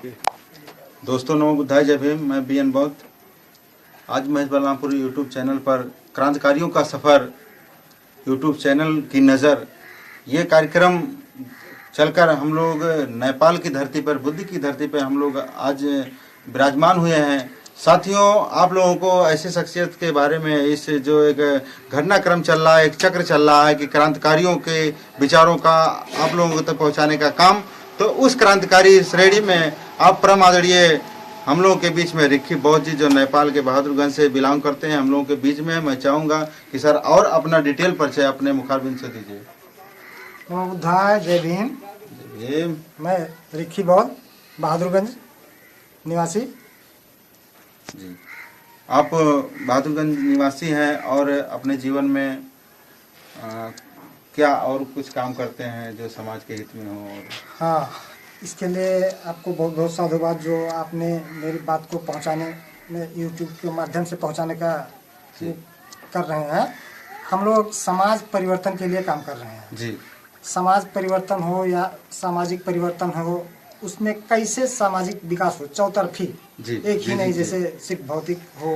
दोस्तों नमो बुद्धाय जय भीम। मैं BN बौद्ध। आज महेश बलरामपुर यूट्यूब चैनल पर क्रांतिकारियों का सफ़र यूट्यूब चैनल की नज़र, ये कार्यक्रम चलकर हम लोग नेपाल की धरती पर, बुद्ध की धरती पर हम लोग आज विराजमान हुए हैं। साथियों, आप लोगों को ऐसे शख्सियत के बारे में, इस जो एक घटनाक्रम चल रहा है, एक चक्र चल रहा है कि क्रांतिकारियों के विचारों का आप लोगों तक पहुंचाने का काम, तो उस क्रांतिकारी श्रेणी में आप परम आदरणीय हम लोगों के बीच में रिक्की बौद्ध जी, जो नेपाल के बहादुरगंज से बिलोंग करते हैं, हम लोगों के बीच में। मैं चाहूँगा कि सर और अपना डिटेल परिचय अपने मुखारबिंद से दीजिए। नमो बुद्धाय जय भीम। मैं रिक्की बौद्ध, बहादुरगंज निवासी। जी, आप बहादुरगंज निवासी हैं और अपने जीवन में क्या और कुछ काम करते हैं जो समाज के हित में हो? हाँ, इसके लिए आपको बहुत बहुत साधुवाद जो आपने मेरी बात को पहुंचाने में, यूट्यूब के माध्यम से पहुंचाने का कर रहे हैं। हम लोग समाज परिवर्तन के लिए काम कर रहे हैं जी। समाज परिवर्तन हो या सामाजिक परिवर्तन हो, उसमें कैसे सामाजिक विकास हो, चौतरफी, एक ही नहीं, जैसे सिर्फ भौतिक हो,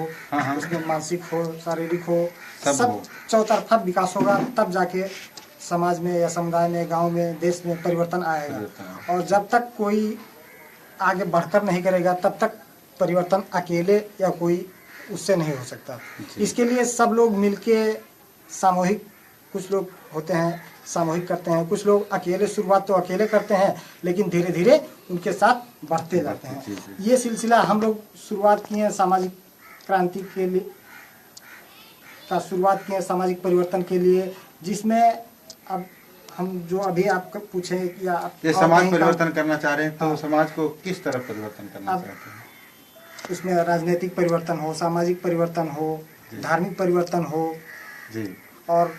उसमें मानसिक हो, शारीरिक हो, सब चौतरफा विकास होगा, तब जाके समाज में या समुदाय में, गांव में, देश में परिवर्तन आएगा। और जब तक कोई आगे बढ़कर नहीं करेगा, तब तक परिवर्तन अकेले या कोई उससे नहीं हो सकता। इसके लिए सब लोग मिलके सामूहिक, कुछ लोग होते हैं सामूहिक करते हैं, कुछ लोग अकेले, शुरुआत तो अकेले करते हैं, लेकिन धीरे धीरे उनके साथ बढ़ते जाते हैं। ये सिलसिला हम लोग शुरुआत किए हैं सामाजिक क्रांति के लिए, का शुरुआत किए सामाजिक परिवर्तन के लिए, जिसमें अब हम जो अभी आपको पूछे या ये समाज परिवर्तन करना चाह रहे हैं, तो समाज को किस तरह परिवर्तन करना चाहते हैं? उसमें राजनीतिक परिवर्तन हो, सामाजिक परिवर्तन हो, धार्मिक परिवर्तन हो जी, और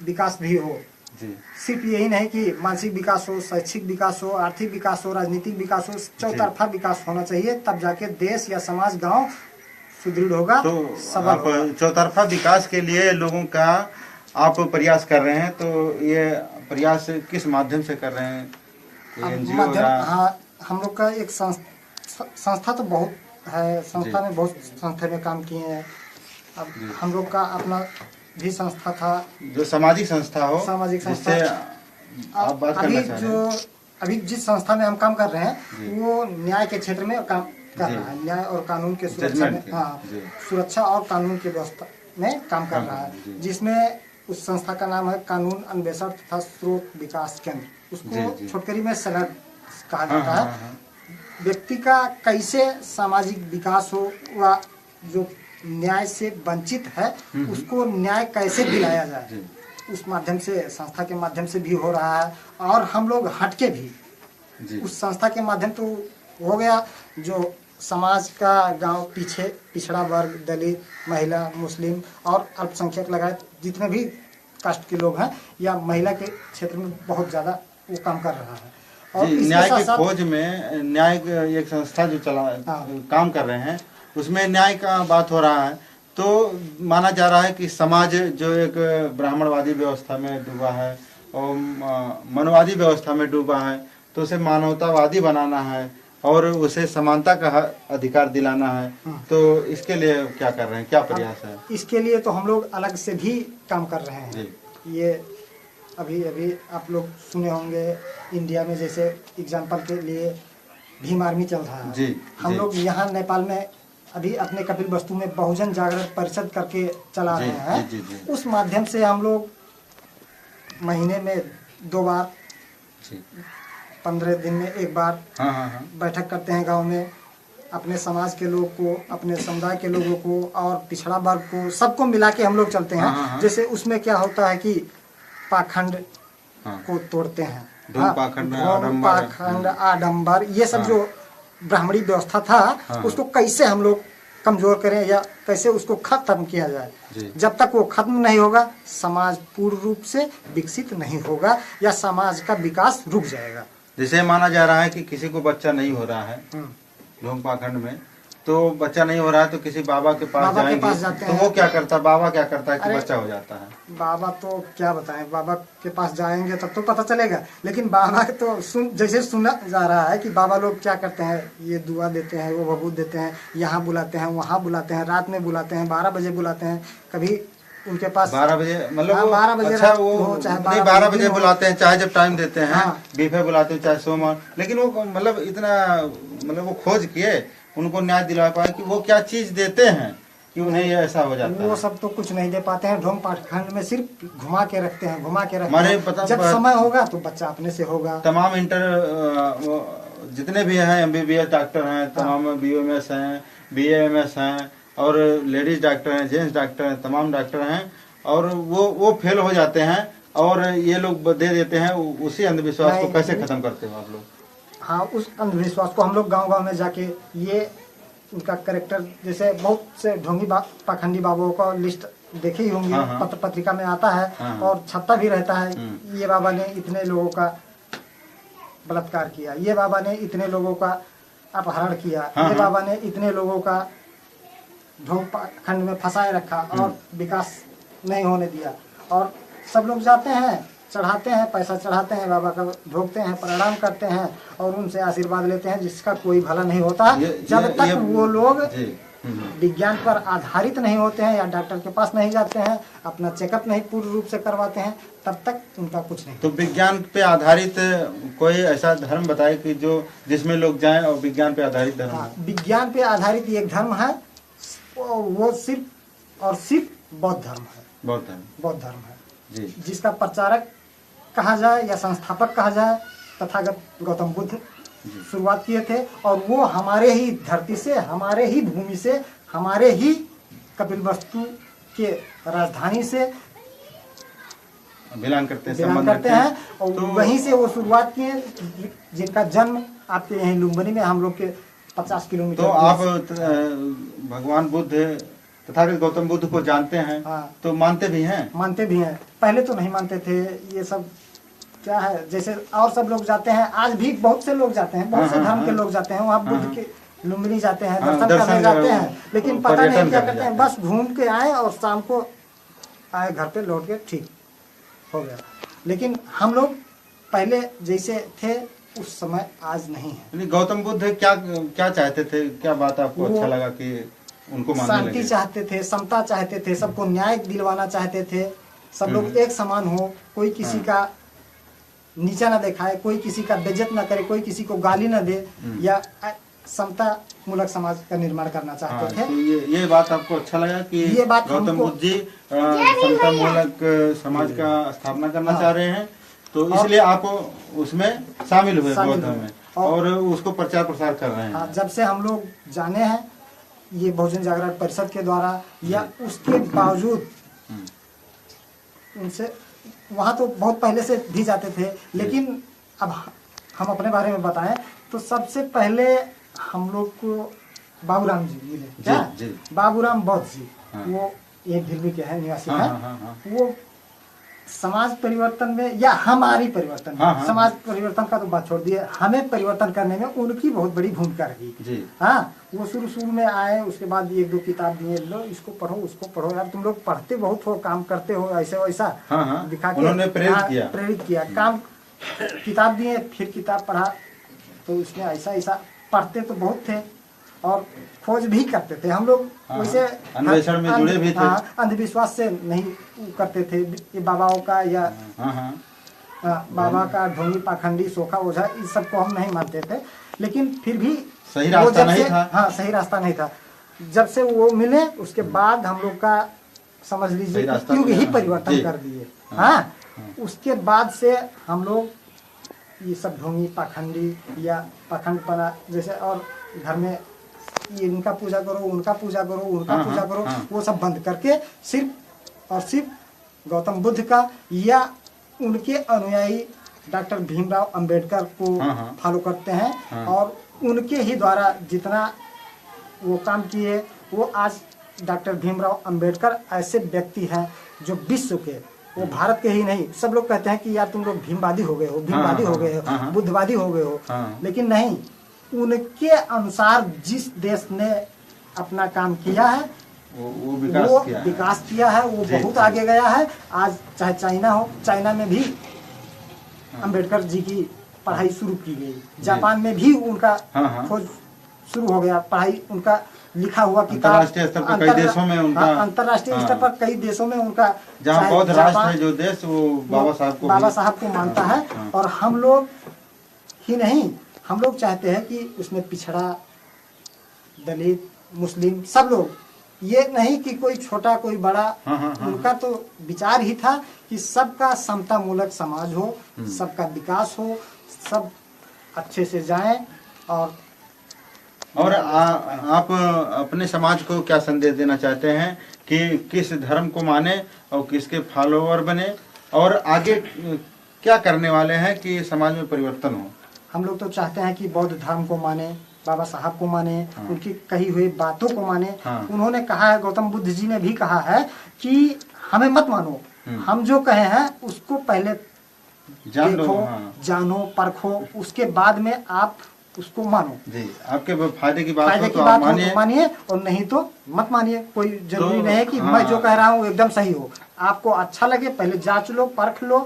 विकास भी हो जी। सिर्फ यही नहीं कि मानसिक विकास हो, शैक्षिक विकास हो, आर्थिक विकास हो, राजनीतिक विकास हो, चौतरफा विकास होना चाहिए, तब जाके देश या समाज, गांव सुदृढ़ होगा। तो आप चौतरफा विकास के लिए लोगों का आप प्रयास कर रहे हैं, तो ये प्रयास किस माध्यम से कर रहे हैं? NGO हाँ, हम लोग का एक संस्था तो बहुत है, संस्था में बहुत संस्था में काम किए हैं। अब हम लोग का अपना भी संस्था था, जो सामाजिक संस्था हो, सामाजिक संस्था। आप बात करना चाह रहे हैं? अभी जिस संस्था में हम काम कर रहे हैं, वो न्याय के क्षेत्र में काम कर रहा है, न्याय और कानून के सुरक्षा में, हाँ, सुरक्षा और कानून की व्यवस्था में काम कर रहा है, जिसमें उस संस्था का नाम है कानून अन्वेषण तथा स्रोत विकास केंद्र। उसको छोटकरी में सनद कहा जाता है। व्यक्ति का कैसे सामाजिक विकास हो, वह जो न्याय से वंचित है उसको न्याय कैसे दिलाया जाए, उस माध्यम से, संस्था के माध्यम से भी हो रहा है। और हम लोग हटके भी उस संस्था के माध्यम तो हो गया, जो समाज का, गांव, पीछे पिछड़ा वर्ग, दलित, महिला, मुस्लिम और अल्पसंख्यक लगाए जितने भी कास्ट के लोग हैं, या महिला के क्षेत्र में बहुत ज़्यादा वो काम कर रहा है। और न्याय की खोज में, न्याय एक संस्था जो काम कर रहे हैं, उसमें न्याय का बात हो रहा है। तो माना जा रहा है कि समाज जो एक ब्राह्मणवादी व्यवस्था में डूबा है और मनवादी व्यवस्था में डूबा है, तो उसे मानवतावादी बनाना है और उसे समानता का अधिकार दिलाना है। तो इसके लिए क्या कर रहे हैं, क्या प्रयास है? इसके लिए तो हम लोग अलग से भी काम कर रहे हैं। ये अभी अभी आप लोग सुने होंगे, इंडिया में जैसे एग्जाम्पल के लिए भीम आर्मी चल रहा है। हम लोग यहाँ नेपाल में अभी अपने कपिलवस्तु में बहुजन जागरण परिषद करके चला रहे हैं। उस माध्यम से हम लोग महीने में 2 बार, 15 दिन में 1 बार बैठक करते हैं गांव में, अपने समाज के लोग को, अपने समुदाय के लोगों को और पिछड़ा वर्ग को, सबको मिला के हम लोग चलते हैं। जैसे उसमें क्या होता है कि पाखंड को तोड़ते हैं, पाखंड, आडंबर, ये सब जो ब्राह्मणी व्यवस्था था, उसको कैसे हम लोग कमजोर करें या कैसे उसको खत्म किया जाए। जब तक वो खत्म नहीं होगा, समाज पूर्ण रूप से विकसित नहीं होगा या समाज का विकास रुक जाएगा। जैसे माना जा रहा है कि किसी को बच्चा नहीं हो रहा है ढोंग पाखंड में, तो बच्चा नहीं हो रहा है तो किसी बाबा के पास बाबा के जाएंगे, पास जाते तो हैं। वो क्या करता है, बाबा क्या करता है कि अरे, बच्चा हो जाता है? बाबा तो क्या बताएं, बाबा के पास जाएंगे तब तो पता चलेगा। लेकिन बाबा तो जैसे सुना जा रहा है कि बाबा लोग क्या करते हैं, ये दुआ देते हैं, वो भभूत देते हैं, यहाँ बुलाते हैं, वहाँ बुलाते हैं, रात में बुलाते हैं, 12 बजे बुलाते हैं, कभी उनके पास 12 बजे मतलब हाँ, वो 12 बजे अच्छा रात वो हो, चाहे नहीं 12 12 बजे बजे हो। बुलाते हैं, चाहे जब टाइम देते हैं, हाँ। बीफे बुलाते हैं, चाहे सोमवार, लेकिन वो मतलब इतना मतलब वो खोज किए उनको न्याय दिला पाए कि वो क्या चीज देते हैं कि उन्हें ये ऐसा हो जाता वो है। सब तो कुछ नहीं दे पाते हैं। ढोंग पाखंड में सिर्फ घुमा के रखते हैं, घुमा के रखते हमारे हैं। जब समय होगा तो बच्चा अपने से होगा। तमाम जितने भी हैं MBBS डॉक्टर हैं, तमाम BOMS हैं, BAMS हैं और लेडीज डॉक्टर हैं, जेंट्स डॉक्टर हैं, तमाम डॉक्टर हैं, और वो फेल हो जाते हैं और ये लोग दे देते हैं। उसी अंधविश्वास को कैसे खत्म करते हो आप लोग? हाँ, उस अंधविश्वास को हम लोग गांव-गांव में जाके ये उनका करेक्टर, जैसे बहुत से ढोंगी पाखंडी बाबुओं का लिस्ट देखे ही होंगे, हाँ। पत्र पत्रिका में आता है हाँ। और छपता भी रहता है। ये बाबा ने इतने लोगों का बलात्कार किया, ये बाबा ने इतने लोगों का अपहरण किया, हाँ। ये बाबा ने इतने लोगों का ढोंग पाखंड में फंसाए रखा और विकास नहीं होने दिया। और सब लोग जाते हैं, चढ़ाते हैं, पैसा चढ़ाते हैं, बाबा का ढोकते हैं, प्रणाम करते हैं और उनसे आशीर्वाद लेते हैं, जिसका कोई भला नहीं होता जब तक वो लोग विज्ञान पर आधारित नहीं होते हैं या डॉक्टर के पास नहीं जाते हैं, अपना चेकअप नहीं पूर्ण रूप से करवाते हैं, तब तक उनका कुछ नहीं। तो विज्ञान पे आधारित कोई ऐसा धर्म बताए कि जो जिसमें लोग जाएं और विज्ञान पे आधारित धर्म? हाँ, विज्ञान पे आधारित एक धर्म है, वो सिर्फ और सिर्फ बौद्ध धर्म है। बौद्ध धर्म है जी। जिसका प्रचारक कहा जाए या संस्थापक कहा जाए, तथागत गौतम बुद्ध शुरुआत किए थे। और वो हमारे ही धरती से, हमारे ही भूमि से, हमारे ही कपिलवस्तु के राजधानी से बिलोंग करते हैं और तो वहीं से वो शुरुआत किए, जिनका जन्म आपके यहीं लुम्बिनी में, हम लोग के 50 किलोमीटर। तो आप भगवान बुद्ध तथागत गौतम बुद्ध को जानते हैं? हाँ। तो मानते भी हैं? मानते भी हैं। पहले तो नहीं मानते थे। ये सब क्या है, जैसे और सब लोग जाते हैं, आज भी बहुत से लोग जाते हैं, बहुत से धर्म के लोग जाते हैं वहाँ बुद्ध के लुम्बिनी जाते हैं, दर्शन करने जाते हैं, लेकिन पता नहीं क्या करते हैं, बस घूम के आए और शाम को आए घर पे, लौट के ठीक हो गया। लेकिन हम लोग पहले जैसे थे उस समय आज नहीं है। गौतम बुद्ध क्या चाहते थे, क्या बात आपको अच्छा लगा कि उनको मानने लगे? शांति चाहते थे, समता चाहते थे, सबको न्याय दिलवाना चाहते थे, सब लोग एक समान हो, कोई किसी का नीचा ना दिखाए, कोई किसी का बेइज्जत ना करे, कोई किसी को गाली ना दे, या समता मूलक समाज का निर्माण करना चाहते थे। तो ये बात आपको अच्छा लगा कि ये बात गौतम बुद्ध जी समता मूलक समाज का स्थापना करना चाह रहे हैं, तो इसलिए आप उसमें शामिल हुए बौद्ध में और उसको प्रचार प्रसार कर रहे हैं। हाँ, जब से हम लोग जाने हैं ये बहुजन जागरण परिषद के द्वारा, या उसके बावजूद उनसे वहाँ तो बहुत पहले से भी जाते थे, लेकिन अब हम अपने बारे में बताएं तो सबसे पहले हम लोग को बाबूराम जी मिले। क्या? बाबूराम बौद्ध जी, वो एक भिलवी के हैं, निवासी हैं। वो समाज परिवर्तन में या हमारी परिवर्तन में, समाज परिवर्तन का तो बात छोड़ दिए, हमें परिवर्तन करने में उनकी बहुत बड़ी भूमिका रही। हाँ, वो शुरू में आए, उसके बाद 1-2 किताब दिए, लो इसको पढ़ो, उसको पढ़ो, यार तुम लोग पढ़ते बहुत हो, काम करते हो, ऐसे वैसा दिखा के उन्होंने प्रेरित किया। काम किताब दिए, फिर किताब पढ़ा तो उसमें ऐसा पढ़ते तो बहुत थे और खोज भी करते थे। हम लोग वैसे अन्वेषण में जुड़े भी थे। अंधविश्वास से नहीं करते थे ये बाबाओं का या बाबा का ढोंगी पाखंडी सोखा ओझा, इस सब को हम नहीं मानते थे, लेकिन फिर भी सही रास्ता नहीं था। हाँ, सही रास्ता नहीं था। जब से वो मिले उसके बाद हम लोग का समझ लीजिए युग ही परिवर्तन कर दिए। हाँ, उसके बाद से हम लोग ये सब ढोंगी पाखंडी या पाखंडपना जैसे, और घर में ये इनका पूजा करो, उनका पूजा करो, उनका पूजा करो, वो सब बंद करके सिर्फ और सिर्फ गौतम बुद्ध का या उनके अनुयायी डॉक्टर भीमराव अंबेडकर को फॉलो करते हैं। और उनके ही द्वारा जितना वो काम किए, वो आज डॉक्टर भीमराव अंबेडकर ऐसे व्यक्ति हैं जो विश्व के, वो भारत के ही नहीं, सब लोग कहते हैं कि यार तुम लोग भीमवादी हो गए हो, भीमवादी हो गए हो, बुद्धवादी हो गए हो, लेकिन नहीं, उनके अनुसार जिस देश ने अपना काम किया है, वो विकास किया है, वो बहुत आगे गया है। आज चाहे चाइना हो, चाइना में भी अंबेडकर जी की पढ़ाई शुरू की गई, जापान में भी उनका खोज शुरू हो गया, पढ़ाई उनका लिखा हुआ किताब अंतर्राष्ट्रीय स्तर पर कई देशों में उनका, अंतर्राष्ट्रीय स्तर पर कई देशों में उनका, जहाँ बौद्ध राष्ट्र है जो देश, वो बाबा साहब को मानता है। और हम लोग ही नहीं, हम लोग चाहते हैं कि उसमें पिछड़ा, दलित, मुस्लिम सब लोग, ये नहीं कि कोई छोटा कोई बड़ा, उनका तो विचार ही था कि सबका समता मूलक समाज हो, सबका विकास हो, सब अच्छे से जाएं। और आप अपने समाज को क्या संदेश देना चाहते हैं कि किस धर्म को माने और किसके फॉलोअर बने, और आगे क्या करने वाले हैं कि समाज में परिवर्तन हो? हम लोग तो चाहते हैं कि बौद्ध धर्म को माने, बाबा साहब को माने, उनकी कही हुई बातों को माने। उन्होंने कहा है, गौतम बुद्ध जी ने भी कहा है कि हमें मत मानो, हम जो कहे हैं उसको पहले देखो, जानो, परखो, उसके बाद में आप उसको मानो। जी, आपके फायदे की बात हो तो मानिए, और नहीं तो मत मानिए। कोई जरूरी नहीं है कि मैं जो कह रहा हूँ एकदम सही हो। आपको अच्छा लगे पहले जांच लो, परख लो,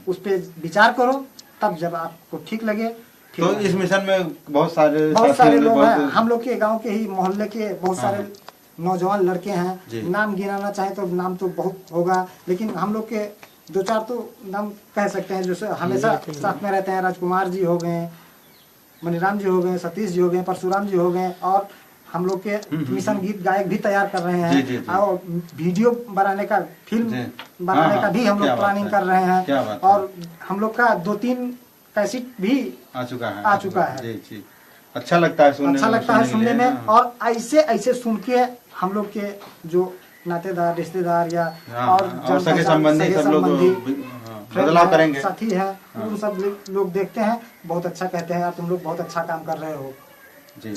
उस पर विचार करो, तब जब आपको ठीक लगे। तो इस मिशन में बहुत सारे लोग हैं, हम लोग के गांव के ही, मोहल्ले के बहुत सारे नौजवान लड़के हैं। नाम गिनाना चाहे तो नाम तो बहुत होगा, लेकिन हम लोग के 2-4 तो नाम कह सकते हैं जो हमेशा साथ में रहते हैं। राजकुमार जी हो गए, मनीराम जी हो गए, सतीश जी हो गए, परशुराम जी हो गए, और हम लोग के मिशन गीत गायक भी तैयार कर रहे हैं। और वीडियो बनाने का, फिल्म बनाने का भी हम लोग प्लानिंग कर रहे हैं। और हम लोग का 2-3 कैसेट भी आ चुका है। जी जी, अच्छा लगता है सुनने में। और ऐसे सुन के हम लोग के जो नातेदार, रिश्तेदार या और सगे संबंधी बदलाव करेंगे, साथी है, उन सब लोग देखते हैं, बहुत अच्छा कहते हैं, यार तुम लोग बहुत अच्छा काम कर रहे हो। जी,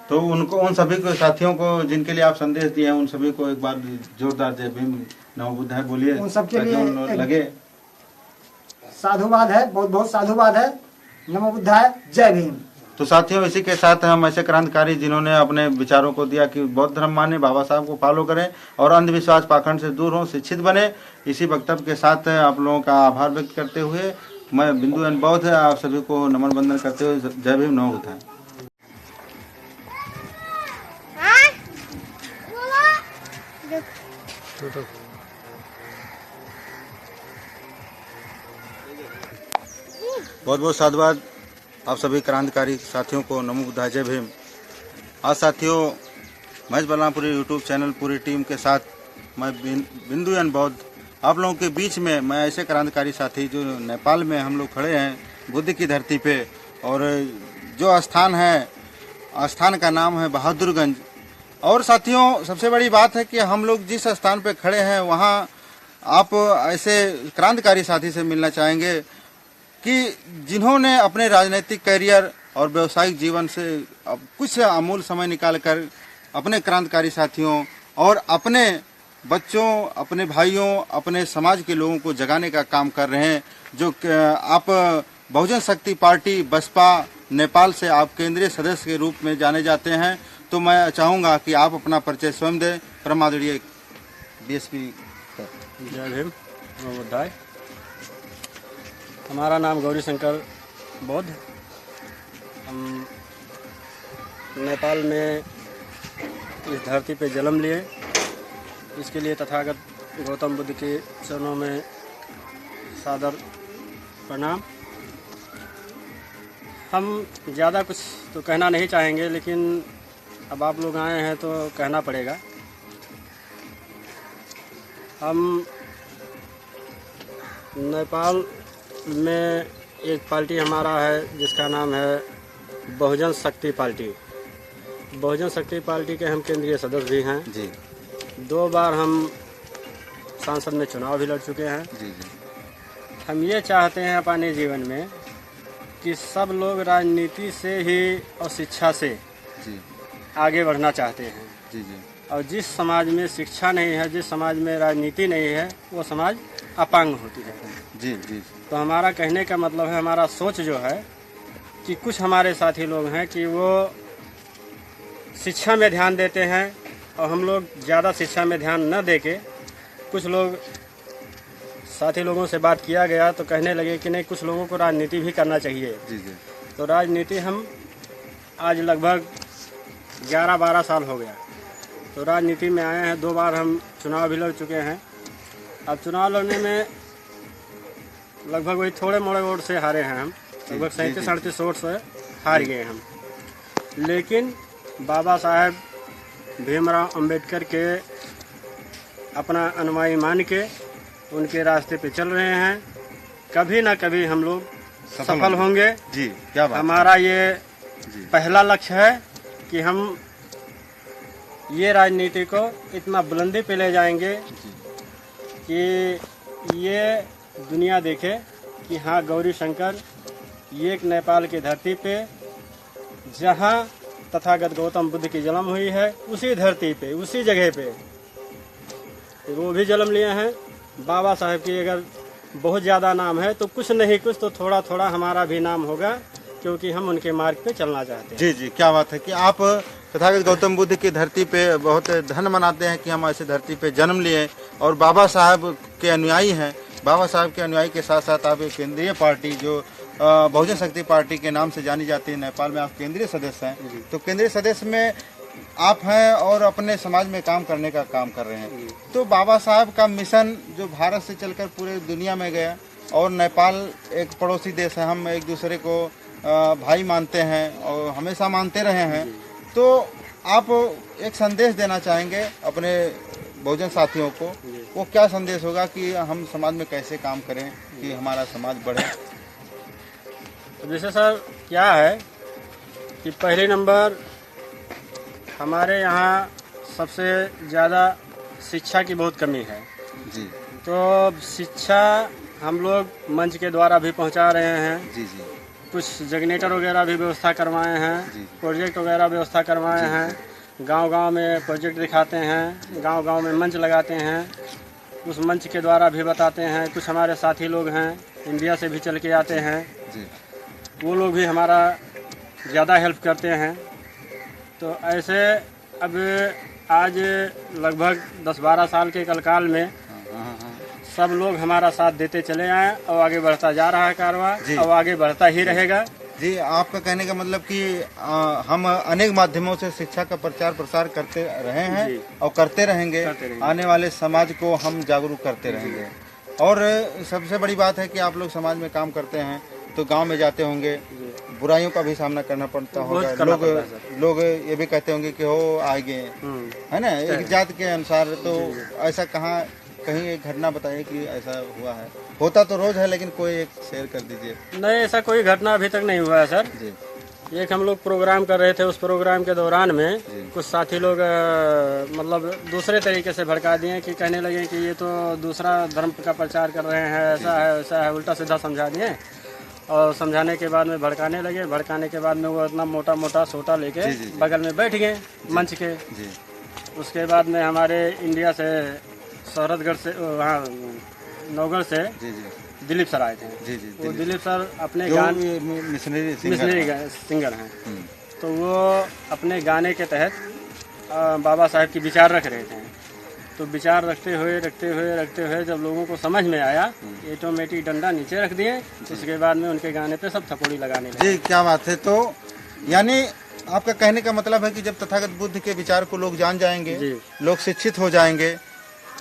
तो उनको, उन सभी को, साथियों को जिनके लिए आप संदेश दिए हैं, उन सभी को एक बार जोरदार जय भीम नमो बुद्धाय बोलिए। उन सबके लिए लगे साधुवाद है, बहुत बहुत साधुवाद है। नमो बुद्धाय, जय भीम। तो साथियों, इसी के साथ हम ऐसे क्रांतिकारी जिन्होंने अपने विचारों को दिया कि बौद्ध धर्म माने, बाबा साहब को फॉलो करें और अंधविश्वास पाखंड से दूर हों, शिक्षित बने, इसी वक्तव्य के साथ आप लोगों का आभार व्यक्त करते हुए मैं बिंदु एंड बौद्ध आप सभी को नमन बंदन करते हुए जय भीम नमो बुद्धाय। बहुत बहुत साधुवाद आप सभी क्रांतिकारी साथियों को, नमो बुद्धाय, जय भीम। आज साथियों, महेश बलरामपुरी यूट्यूब चैनल पूरी टीम के साथ मैं बिंदु एंड बौद्ध आप लोगों के बीच में, मैं ऐसे क्रांतिकारी साथी जो नेपाल में हम लोग खड़े हैं बुद्ध की धरती पे, और जो स्थान है, स्थान का नाम है बहादुरगंज। और साथियों, सबसे बड़ी बात है कि हम लोग जिस स्थान पे खड़े हैं वहाँ आप ऐसे क्रांतिकारी साथी से मिलना चाहेंगे कि जिन्होंने अपने राजनीतिक करियर और व्यवसायिक जीवन से कुछ अमूल समय निकालकर अपने क्रांतिकारी साथियों और अपने बच्चों, अपने भाइयों, अपने समाज के लोगों को जगाने का काम कर रहे हैं। जो आप बहुजन शक्ति पार्टी बसपा नेपाल से आप केंद्रीय सदस्य के रूप में जाने जाते हैं, तो मैं चाहूँगा कि आप अपना परिचय स्वयं दें। परमादरणीय डीएसपी। जय भीम नमो बुद्धाय। हमारा नाम गौरी शंकर बौद्ध। हम नेपाल में इस धरती पे जन्म लिए, इसके लिए तथागत गौतम बुद्ध के चरणों में सादर प्रणाम। हम ज़्यादा कुछ तो कहना नहीं चाहेंगे, लेकिन अब आप लोग आए हैं तो कहना पड़ेगा। हम नेपाल में एक पार्टी हमारा है जिसका नाम है बहुजन शक्ति पार्टी। बहुजन शक्ति पार्टी के हम केंद्रीय सदस्य भी हैं जी। 2 बार हम सांसद में चुनाव भी लड़ चुके हैं जी जी। हम ये चाहते हैं अपने जीवन में कि सब लोग राजनीति से ही और शिक्षा से जी आगे बढ़ना चाहते हैं जी जी। और जिस समाज में शिक्षा नहीं है, जिस समाज में राजनीति नहीं है, वो समाज अपांग होती है जी जी। तो हमारा कहने का मतलब है, हमारा सोच जो है कि कुछ हमारे साथी लोग हैं कि वो शिक्षा में ध्यान देते हैं और हम लोग ज़्यादा शिक्षा में ध्यान न दे के कुछ लोग साथी लोगों से बात किया गया तो कहने लगे कि नहीं कुछ लोगों को राजनीति भी करना चाहिए। जी जी। तो राजनीति हम आज लगभग 11-12 साल हो गया तो राजनीति में आए हैं। 2 बार हम चुनाव भी लड़ चुके हैं। अब चुनाव लड़ने में लगभग वही थोड़े मोड़े वोट से हारे हैं हम, लगभग 37-38 वोट से हार गए हम। लेकिन बाबा साहेब भीमराव अंबेडकर के अपना अनुयायी मान के उनके रास्ते पे चल रहे हैं। कभी ना कभी हम लोग सफल होंगे। जी, क्या बात। हमारा ये पहला लक्ष्य है कि हम ये राजनीति को इतना बुलंदी पे ले जाएंगे कि ये दुनिया देखे कि हाँ गौरी शंकर ये एक नेपाल की धरती पे जहाँ तथागत गौतम बुद्ध की जन्म हुई है उसी धरती पे उसी जगह पे वो भी जन्म लिए हैं। बाबा साहेब की अगर बहुत ज़्यादा नाम है तो कुछ नहीं कुछ तो थोड़ा थोड़ा हमारा भी नाम होगा क्योंकि हम उनके मार्ग पे चलना चाहते हैं। जी जी, क्या बात है कि आप तथागत गौतम बुद्ध की धरती पे बहुत धन्य मनाते हैं कि हम ऐसी धरती पे जन्म लिए और बाबा साहब के अनुयायी हैं। बाबा साहब के अनुयायी के साथ साथ आप एक केंद्रीय पार्टी जो बहुजन शक्ति पार्टी के नाम से जानी जाती है नेपाल में, आप केंद्रीय सदस्य हैं। तो केंद्रीय सदस्य में आप हैं और अपने समाज में काम करने का काम कर रहे हैं। तो बाबा साहब का मिशन जो भारत से चलकर पूरे दुनिया में गया और नेपाल एक पड़ोसी देश है, हम एक दूसरे को भाई मानते हैं और हमेशा मानते रहे हैं। तो आप एक संदेश देना चाहेंगे अपने बहुजन साथियों को, वो क्या संदेश होगा कि हम समाज में कैसे काम करें कि हमारा समाज बढ़े? जैसे सर क्या है कि पहले नंबर हमारे यहाँ सबसे ज़्यादा शिक्षा की बहुत कमी है जी। तो शिक्षा हम लोग मंच के द्वारा भी पहुँचा रहे हैं। जी जी। कुछ जनरेटर वगैरह भी व्यवस्था करवाए हैं, प्रोजेक्ट वगैरह व्यवस्था करवाए हैं। गांव-गांव में प्रोजेक्ट दिखाते हैं, गांव-गांव में मंच लगाते हैं, उस मंच के द्वारा भी बताते हैं। कुछ हमारे साथी लोग हैं इंडिया से भी चल के आते हैं जी। वो लोग भी हमारा ज़्यादा हेल्प करते हैं। तो ऐसे अब आज लगभग 10-12 साल के कलकाल में सब लोग हमारा साथ देते चले आए और आगे बढ़ता जा रहा है कारवां और आगे बढ़ता ही रहेगा। जी, आपका कहने का मतलब कि हम अनेक माध्यमों से शिक्षा का प्रचार प्रसार करते रहे हैं और करते रहेंगे। आने वाले समाज को हम जागरूक करते रहेंगे। और सबसे बड़ी बात है कि आप लोग समाज में काम करते हैं तो गांव में जाते होंगे, बुराइयों का भी सामना करना पड़ता होगा। लोग ये भी कहते होंगे कि हो आगे है ना एक जात के अनुसार। तो ऐसा कहीं एक घटना बताइए कि ऐसा हुआ है। होता तो रोज है लेकिन कोई एक शेयर कर दीजिए। नहीं, ऐसा कोई घटना अभी तक नहीं हुआ है सर जी। एक हम लोग प्रोग्राम कर रहे थे, उस प्रोग्राम के दौरान में कुछ साथी लोग मतलब दूसरे तरीके से भड़का दिए कि कहने लगे कि ये तो दूसरा धर्म का प्रचार कर रहे हैं, ऐसा है वैसा है, उल्टा सीधा समझा दिए। और समझाने के बाद में भड़काने लगे। भड़काने के बाद में वो इतना मोटा मोटा सोटा लेके बगल में बैठ गए मंच के। उसके बाद में हमारे इंडिया से शहरतगढ़ से वहाँ नौगढ़ से दिलीप सर आए थे। वो दिलीप सर अपने गाने मिशनरी सिंगर हैं। तो वो अपने गाने के तहत बाबा साहब की विचार रख रहे थे। तो विचार रखते हुए जब लोगों को समझ में आया ऑटोमेटिक डंडा नीचे रख दिए। उसके बाद में उनके गाने पे सब थप्पड़ी लगाने लगे। जी, क्या बात है। तो यानी आपका कहने का मतलब है कि जब तथागत बुद्ध के विचार को लोग जान जाएंगे, लोग शिक्षित हो जाएंगे,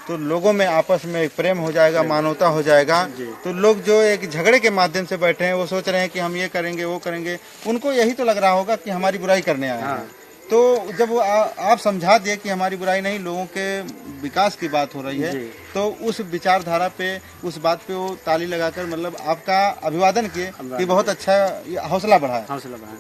तो लोगों में आपस में एक प्रेम हो जाएगा, मानवता हो जाएगा। तो लोग जो एक झगड़े के माध्यम से बैठे हैं वो सोच रहे हैं कि हम ये करेंगे वो करेंगे, उनको यही तो लग रहा होगा कि हमारी बुराई करने आए हैं। तो जब वो आप समझा दिए कि हमारी बुराई नहीं, लोगों के विकास की बात हो रही है, तो उस विचारधारा पे उस बात पे वो ताली लगाकर मतलब आपका अभिवादन किए कि बहुत अच्छा हौसला बढ़ाए।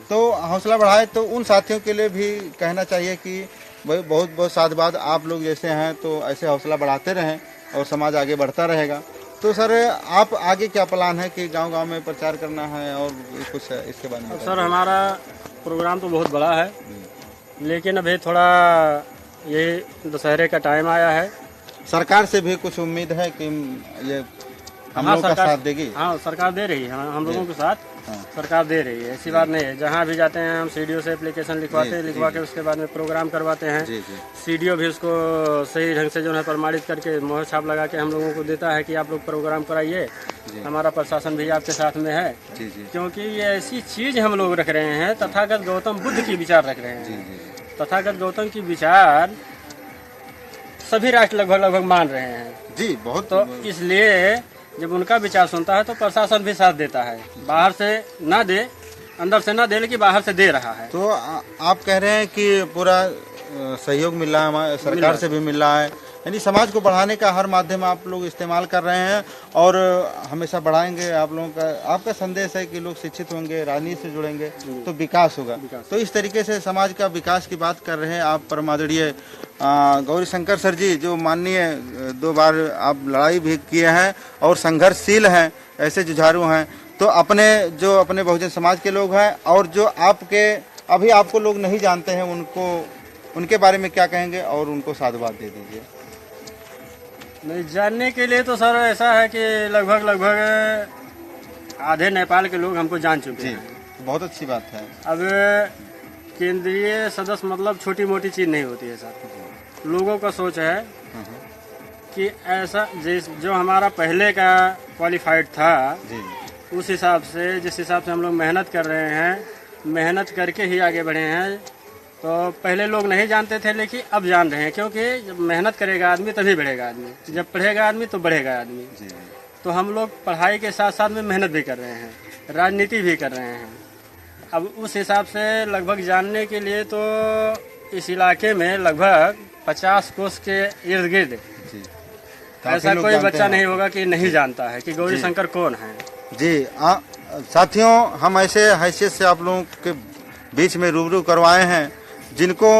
तो हौसला बढ़ाए तो उन साथियों के लिए भी कहना चाहिए कि बहुत बहुत साधुवाद, आप लोग जैसे हैं तो ऐसे हौसला बढ़ाते रहें और समाज आगे बढ़ता रहेगा। तो सर आप आगे क्या प्लान है कि गांव-गांव में प्रचार करना है और कुछ इसके बारे में? सर हमारा प्रोग्राम तो बहुत बड़ा है लेकिन अभी थोड़ा ये दशहरे का टाइम आया है। सरकार से भी कुछ उम्मीद है कि ये हम लोगों का साथ देगी? हाँ, सरकार दे रही है, हम लोगों के साथ हाँ। सरकार दे रही है, ऐसी बात नहीं है। जहाँ भी जाते हैं हम सीडीओ से एप्लीकेशन लिखवाते हैं, लिखवा के उसके बाद में प्रोग्राम करवाते हैं। सीडीओ भी उसको सही ढंग से जो है प्रमाणित करके मोहर छाप लगा के हम लोगों को देता है कि आप लोग प्रोग्राम कराइए, हमारा प्रशासन भी आपके साथ में है। क्योंकि ये ऐसी चीज हम लोग रख रहे हैं, तथागत गौतम बुद्ध की विचार रख रहे हैं। तथागत गौतम की विचार सभी राष्ट्र लगभग मान रहे हैं जी, बहुत। तो इसलिए जब उनका विचार सुनता है तो प्रशासन भी साथ देता है। बाहर से ना दे, अंदर से ना दे, लेकिन बाहर से दे रहा है। तो आप कह रहे हैं कि पूरा सहयोग मिल रहा है, हमारे सरकार से भी मिल रहा है, यानी समाज को बढ़ाने का हर माध्यम आप लोग इस्तेमाल कर रहे हैं और हमेशा बढ़ाएंगे। आप लोगों का, आपका संदेश है कि लोग शिक्षित होंगे, राजनीति से जुड़ेंगे तो विकास होगा। तो इस तरीके से समाज का विकास की बात कर रहे हैं आप परम आदरणीय गौरीशंकर सर जी, जो माननीय 2 बार आप लड़ाई भी किए हैं और संघर्षशील हैं, ऐसे जुझारू हैं। तो अपने बहुजन समाज के लोग हैं और जो अभी आपको लोग नहीं जानते हैं, उनके बारे में क्या कहेंगे और उनको साधुवाद दे दीजिए। नहीं, जानने के लिए तो सर ऐसा है कि लगभग आधे नेपाल के लोग हमको जान चुके हैं। बहुत अच्छी बात है। अब केंद्रीय सदस्य मतलब छोटी मोटी चीज़ नहीं होती है सर। लोगों का सोच है कि ऐसा जो हमारा पहले का क्वालिफाइड था, उस हिसाब से जिस हिसाब से हम लोग मेहनत कर रहे हैं, मेहनत करके ही आगे बढ़े हैं। तो पहले लोग नहीं जानते थे, लेकिन अब जान रहे हैं, क्योंकि जब मेहनत करेगा आदमी तभी बढ़ेगा आदमी, जब पढ़ेगा आदमी तो बढ़ेगा आदमी। तो हम लोग पढ़ाई के साथ साथ में मेहनत भी कर रहे हैं, राजनीति भी कर रहे हैं। अब उस हिसाब से लगभग जानने के लिए तो इस इलाके में लगभग 50 कोस के इर्द गिर्द ऐसा कोई बच्चा नहीं होगा कि नहीं जानता है कि गौरीशंकर कौन है। जी साथियों, हम ऐसे हैसियत से आप लोगों के बीच में रूबरू करवाए हैं जिनको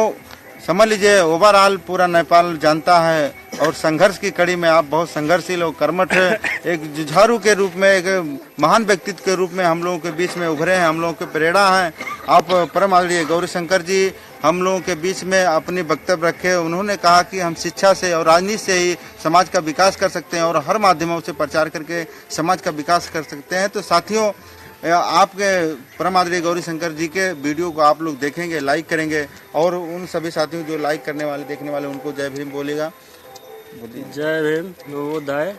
समझ लीजिए ओवरऑल पूरा नेपाल जानता है और संघर्ष की कड़ी में आप बहुत संघर्षशील और कर्मठ एक जुझारू के रूप में, एक महान व्यक्तित्व के रूप में हम लोगों के बीच में उभरे हैं, हम लोगों के प्रेरणा हैं। आप परम आदरणीय गौरीशंकर जी हम लोगों के बीच में अपनी वक्तव्य रखे। उन्होंने कहा कि हम शिक्षा से और राजनीति से ही समाज का विकास कर सकते हैं और हर माध्यमों से प्रचार करके समाज का विकास कर सकते हैं। तो साथियों, आपके परम आदरणीय गौरीशंकर जी के वीडियो को आप लोग देखेंगे, लाइक करेंगे और उन सभी साथियों जो लाइक करने वाले, देखने वाले, उनको जय भीम बोलेगा। जय भीम, नवोदय।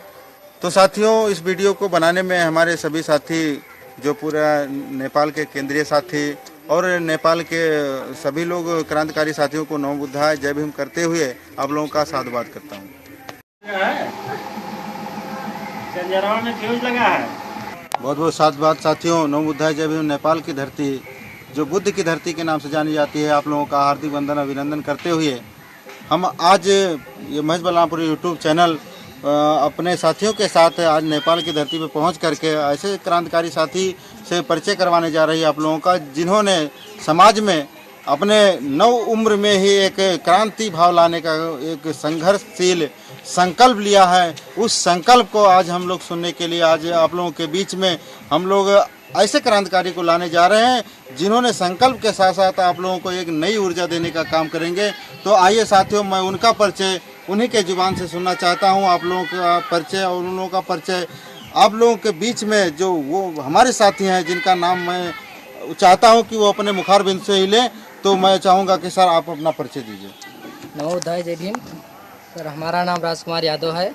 तो साथियों, इस वीडियो को बनाने में हमारे सभी साथी, जो पूरा नेपाल के केंद्रीय साथी और नेपाल के सभी लोग क्रांतिकारी साथियों को नवोदय जय भीम करते हुए आप लोगों का साधुवाद करता हूँ। में फ्यूज लगा है। बहुत बहुत साधुवाद साथियों। नवोदय जय भीम नेपाल की धरती, जो बुद्ध की धरती के नाम से जानी जाती है, आप लोगों का हार्दिक वंदन अभिनंदन करते हुए हम आज ये महेश बलरामपुरी यूट्यूब चैनल अपने साथियों के साथ आज नेपाल की धरती पर पहुंच करके ऐसे क्रांतिकारी साथी से परिचय करवाने जा रही है आप लोगों का, जिन्होंने समाज में अपने नव उम्र में ही एक क्रांति भाव लाने का एक संघर्षशील संकल्प लिया है। उस संकल्प को आज हम लोग सुनने के लिए आज आप लोगों के बीच में हम लोग ऐसे क्रांतिकारी को लाने जा रहे हैं जिन्होंने संकल्प के साथ साथ आप लोगों को एक नई ऊर्जा देने का काम करेंगे। तो आइए साथियों, मैं उनका परिचय उन्हीं के जुबान से सुनना चाहता हूं। आप लोगों का परिचय और उन लोगों का परिचय आप लोगों के बीच में जो वो हमारे साथी हैं जिनका नाम मैं चाहता हूं कि वो अपने मुखार बिंद से ही लें। तो मैं चाहूँगा कि सर आप अपना परिचय दीजिए। नवोदय जय भीम सर, हमारा नाम राजकुमार यादव है,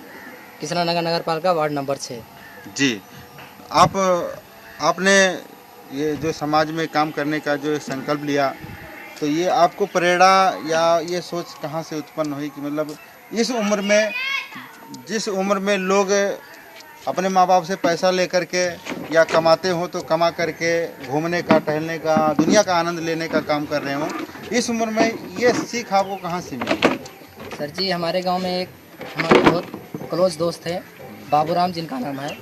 कृष्णानगर नगर पालिका वार्ड नंबर 6। जी, आपने ये जो समाज में काम करने का जो संकल्प लिया, तो ये आपको प्रेरणा या ये सोच कहाँ से उत्पन्न हुई कि मतलब इस उम्र में, जिस उम्र में लोग अपने माँ बाप से पैसा लेकर के या कमाते हो तो कमा करके घूमने का, टहलने का, दुनिया का आनंद लेने का काम कर रहे हो, इस उम्र में ये सीख आपको कहाँ से मिली? सर जी, हमारे गांव में एक हमारे बहुत क्लोज दोस्त थे, बाबूराम जिनका नाम है।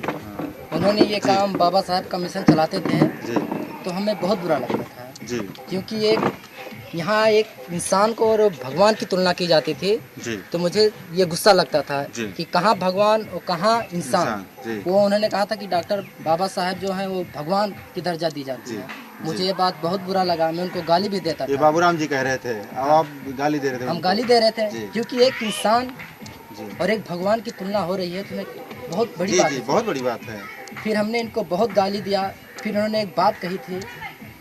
उन्होंने ये काम बाबा साहब का मिशन चलाते थे तो हमें बहुत बुरा लगता था जी। क्योंकि यहाँ एक इंसान को और भगवान की तुलना की जाती थी जी। तो मुझे ये गुस्सा लगता था कि कहाँ भगवान और कहाँ इंसान। वो उन्होंने कहा था कि डॉक्टर बाबा साहब जो हैं वो भगवान की दर्जा दी जाती है। मुझे ये बात बहुत बुरा लगा, मैं उनको गाली भी देता था। ये बाबूराम जी कह रहे थे, आप गाली दे रहे थे? हम गाली दे रहे थे क्योंकि एक इंसान और एक भगवान की तुलना हो रही है तो मैं बहुत बड़ी जी बात जी, है। बहुत बड़ी बात है। फिर हमने इनको बहुत गाली दिया। फिर उन्होंने एक बात कही थी,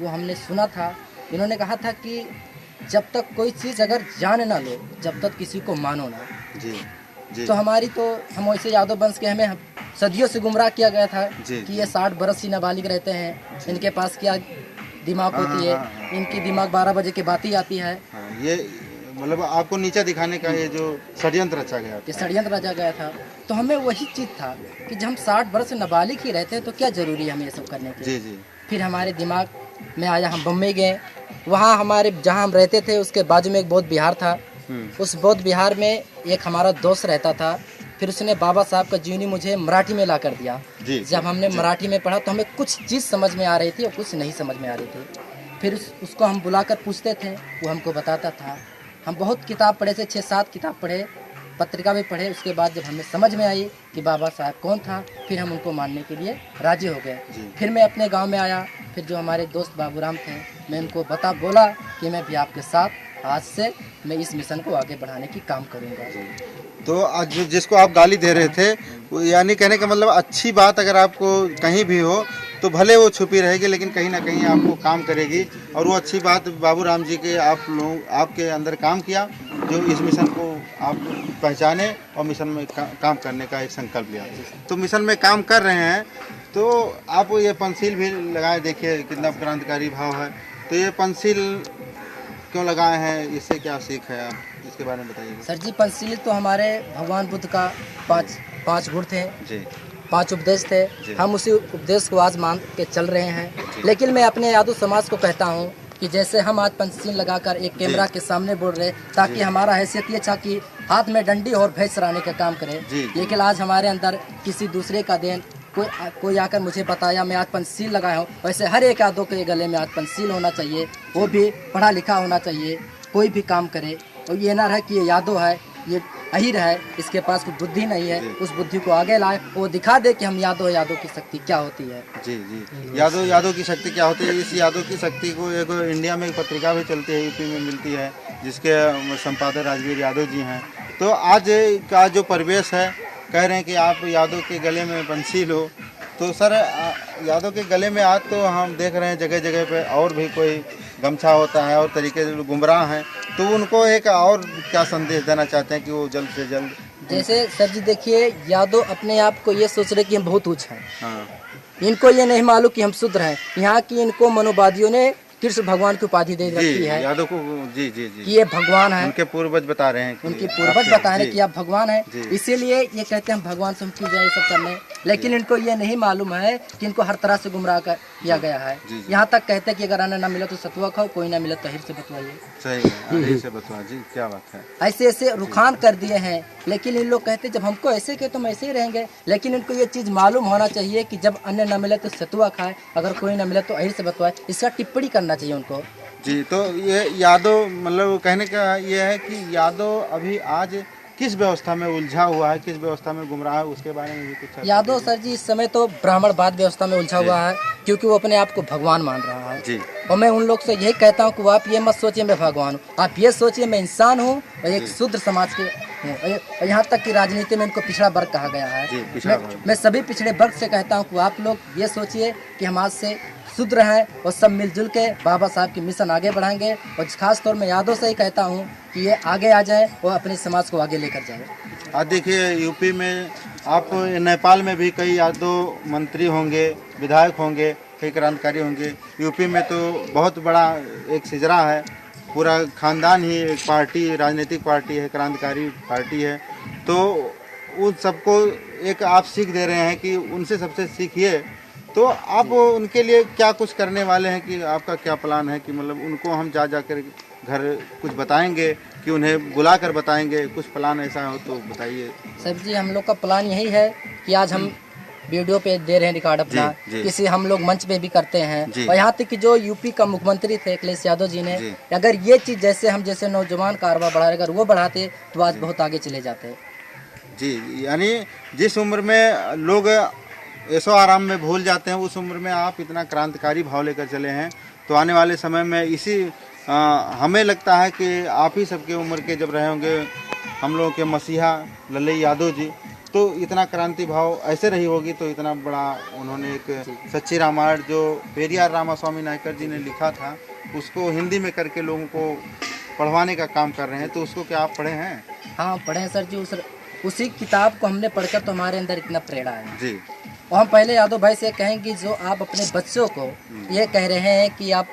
वो हमने सुना था। इन्होंने कहा था कि जब तक कोई चीज़ अगर जान ना लो, जब तक किसी को मानो ना। जी जी तो हमारी तो हम वैसे यादव वंश के हमें सदियों से गुमराह किया गया था जी, कि ये 60 बरस ही नाबालिग रहते हैं, इनके पास क्या दिमाग हाँ, होती है, हाँ, हाँ, इनकी दिमाग 12 बजे के बाद ही आती है। हाँ, ये मतलब आपको नीचा दिखाने का ये जो षड्यंत्र रचा गया ये था। षड्यंत्र रचा गया था। तो हमें वही चीज़ था कि जब हम 60 बरस से नाबालिग ही रहते हैं तो क्या ज़रूरी है हमें ये सब करने की। जी जी फिर हमारे दिमाग में आया, हम बम्बई गए। वहाँ हमारे जहाँ हम रहते थे उसके बाजू में एक बौद्ध विहार था। उस बौद्ध विहार में एक हमारा दोस्त रहता था। फिर उसने बाबा साहब का जीवनी मुझे मराठी में ला कर दिया। जी, जब हमने मराठी में पढ़ा तो हमें कुछ चीज़ समझ में आ रही थी और कुछ नहीं समझ में आ रही थी। फिर उसको हम बुलाकर पूछते थे, वो हमको बताता था। हम बहुत किताब पढ़े थे, 6-7 किताब पढ़े, पत्रिका भी पढ़े। उसके बाद जब हमें समझ में आई कि बाबा साहब कौन था, फिर हम उनको मानने के लिए राजी हो गए। फिर मैं अपने गांव में आया। फिर जो हमारे दोस्त बाबूराम थे, मैं उनको बोला कि मैं भी आपके साथ आज से मैं इस मिशन को आगे बढ़ाने की काम करूंगा। तो आज जिसको आप गाली दे रहे थे, वो यानी कहने का मतलब अच्छी बात अगर आपको कहीं भी हो तो भले वो छुपी रहेगी, लेकिन कहीं ना कहीं आपको काम करेगी। और वो अच्छी बात बाबूराम जी के आप लोग आपके अंदर काम किया, जो इस मिशन को आप पहचाने और मिशन में काम करने का एक संकल्प लिया। तो मिशन में काम कर रहे हैं, तो आप ये पंसील भी लगाए, देखिए कितना क्रांतिकारी भाव है। तो ये पंसील क्यों लगाए हैं, इससे क्या सीख है, आप इसके बारे में बताइए। सर जी, पंचशील तो हमारे भगवान बुद्ध का पाँच गुण थे जी 5 उपदेश थे। हम उसी उपदेश को आज मान के चल रहे हैं। लेकिन मैं अपने यादव समाज को कहता हूँ कि जैसे हम आज पंचशील लगाकर एक कैमरा के सामने बोल रहे, ताकि हमारा हैसियत ये था कि हाथ में डंडी और भैंस चराने का काम करें। लेकिन आज हमारे अंदर किसी दूसरे का देन कोई आकर मुझे बताया, मैं आज पंचशील लगाया हूँ। वैसे हर एक यादव के गले में आज पंचशील होना चाहिए, वो भी पढ़ा लिखा होना चाहिए। कोई भी काम करे और ये ना रहे कि ये यादव है, ये अहिर है, इसके पास कुछ बुद्धि नहीं है, उस बुद्धि को आगे लाए, वो दिखा दे कि हम यादव की शक्ति क्या होती है। जी जी, यादव की शक्ति क्या होती है। इस यादव की शक्ति को एक इंडिया में एक पत्रिका भी चलती है, यूपी में मिलती है, जिसके संपादक राजवीर यादव जी हैं। तो आज का जो परिवेश है, कह रहे हैं कि आप यादव के गले में पंचशील हो। तो सर, यादव के गले में आज तो हम देख रहे हैं जगह जगह पे और भी कोई गमछा होता है और तरीके से गुमराह हैं, तो उनको एक और क्या संदेश देना चाहते हैं कि वो जल्द से जल्द। जैसे सर जी देखिए, यादव अपने आप को ये सोच रहे कि हम बहुत ऊंच हैं। हाँ, इनको ये नहीं मालूम कि हम शुद्र हैं। यहाँ की इनको मनोवादियों ने कृष्ण भगवान की उपाधि दे रखी है, यादव को। जी जी जी, कि ये भगवान है। उनके पूर्वज बता रहे हैं, उनके पूर्वज बता रहे हैं कि आप भगवान हैं। इसीलिए ये कहते हैं हम भगवान से हम क्यों जाए ये सब करने। लेकिन इनको ये नहीं मालूम है कि इनको हर तरह से गुमराह किया गया है। यहाँ तक कहते हैं कि अगर अन्न ना मिले तो सतुआ खाओ, कोई ना मिले तो अहिर से बतवाइए। सही है, अहिर से बतवा। जी, क्या बात है। ऐसे ऐसे रुखान कर दिए हैं। लेकिन इन लोग कहते जब हमको ऐसे कहे तो हम ऐसे ही रहेंगे। लेकिन इनको ये चीज़ मालूम होना चाहिए कि जब अन्न न मिले तो सतुआ खाए, अगर कोई न मिले तो अहिर से बतवाए। इसका टिप्पणी करना चाहिए उनको। जी, तो ये यादव मतलब कहने का ये है कि यादव अभी आज किस व्यवस्था में उलझा हुआ है, किस व्यवस्था में गुमराह है, उसके बारे में भी कुछ। यादव सर जी इस समय तो ब्राह्मणवाद व्यवस्था में उलझा हुआ है, क्योंकि वो अपने आप को भगवान मान रहा है। जी, और मैं उन लोग से यही कहता हूँ कि आप ये मत सोचिए मैं भगवान हूँ, आप ये सोचिए मैं इंसान हूँ और एक शूद्र समाज के हूँ। और यहाँ तक कि राजनीति में इनको पिछड़ा वर्ग कहा गया है। मैं सभी पिछड़े वर्ग से कहता हूँ कि आप लोग ये सोचिए कि हम आज से शूद्र हैं और सब मिलजुल के बाबा साहब की मिशन आगे बढ़ाएंगे। और खास तौर में यादव से ही कहता हूँ कि ये आगे आ जाए और अपने समाज को आगे लेकर जाए। आज देखिए यूपी में, आप नेपाल में भी कई यादव मंत्री होंगे, विधायक होंगे, कई क्रांतिकारी होंगे। यूपी में तो बहुत बड़ा एक सिजरा है, पूरा खानदान ही एक पार्टी, राजनीतिक पार्टी है, क्रांतिकारी पार्टी है। तो उन सबको एक आप सीख दे रहे हैं कि उनसे सबसे सीखिए। तो आप उनके लिए क्या कुछ करने वाले हैं, कि आपका क्या प्लान है, कि मतलब उनको हम जा कर घर कुछ बताएंगे कि उन्हें बुला कर बताएंगे, कुछ प्लान ऐसा हो तो बताइए। सर जी हम लोग का प्लान यही है कि आज हम वीडियो पे दे रहे हैं रिकॉर्ड अपना, किसी हम लोग मंच पे भी करते हैं। और यहाँ तक कि जो यूपी का मुख्यमंत्री थे अखिलेश यादव जी ने, अगर ये चीज़ जैसे हम जैसे नौजवान कारवा बढ़ा, अगर वो बढ़ाते तो आज बहुत आगे चले जाते। जी, यानी जिस उम्र में लोग ऐसो आराम में भूल जाते हैं, उस उम्र में आप इतना क्रांतिकारी भाव लेकर चले हैं। तो आने वाले समय में इसी हमें लगता है कि आप ही सबके उम्र के जब रहे होंगे हम लोगों के मसीहा लल्लई यादव जी, तो इतना क्रांति भाव ऐसे रही होगी तो इतना बड़ा उन्होंने एक सच्ची रामायण जो पेरियार रामास्वामी नायकर जी ने लिखा था उसको हिंदी में करके लोगों को पढ़वाने का काम कर रहे हैं, तो उसको क्या आप पढ़े हैं? हाँ पढ़े हैं सर जी। उसी किताब को हमने पढ़कर तो हमारे अंदर इतना प्रेरणा है जी। और हम पहले यादव भाई से कहेंगे जो आप अपने बच्चों को ये कह रहे हैं कि आप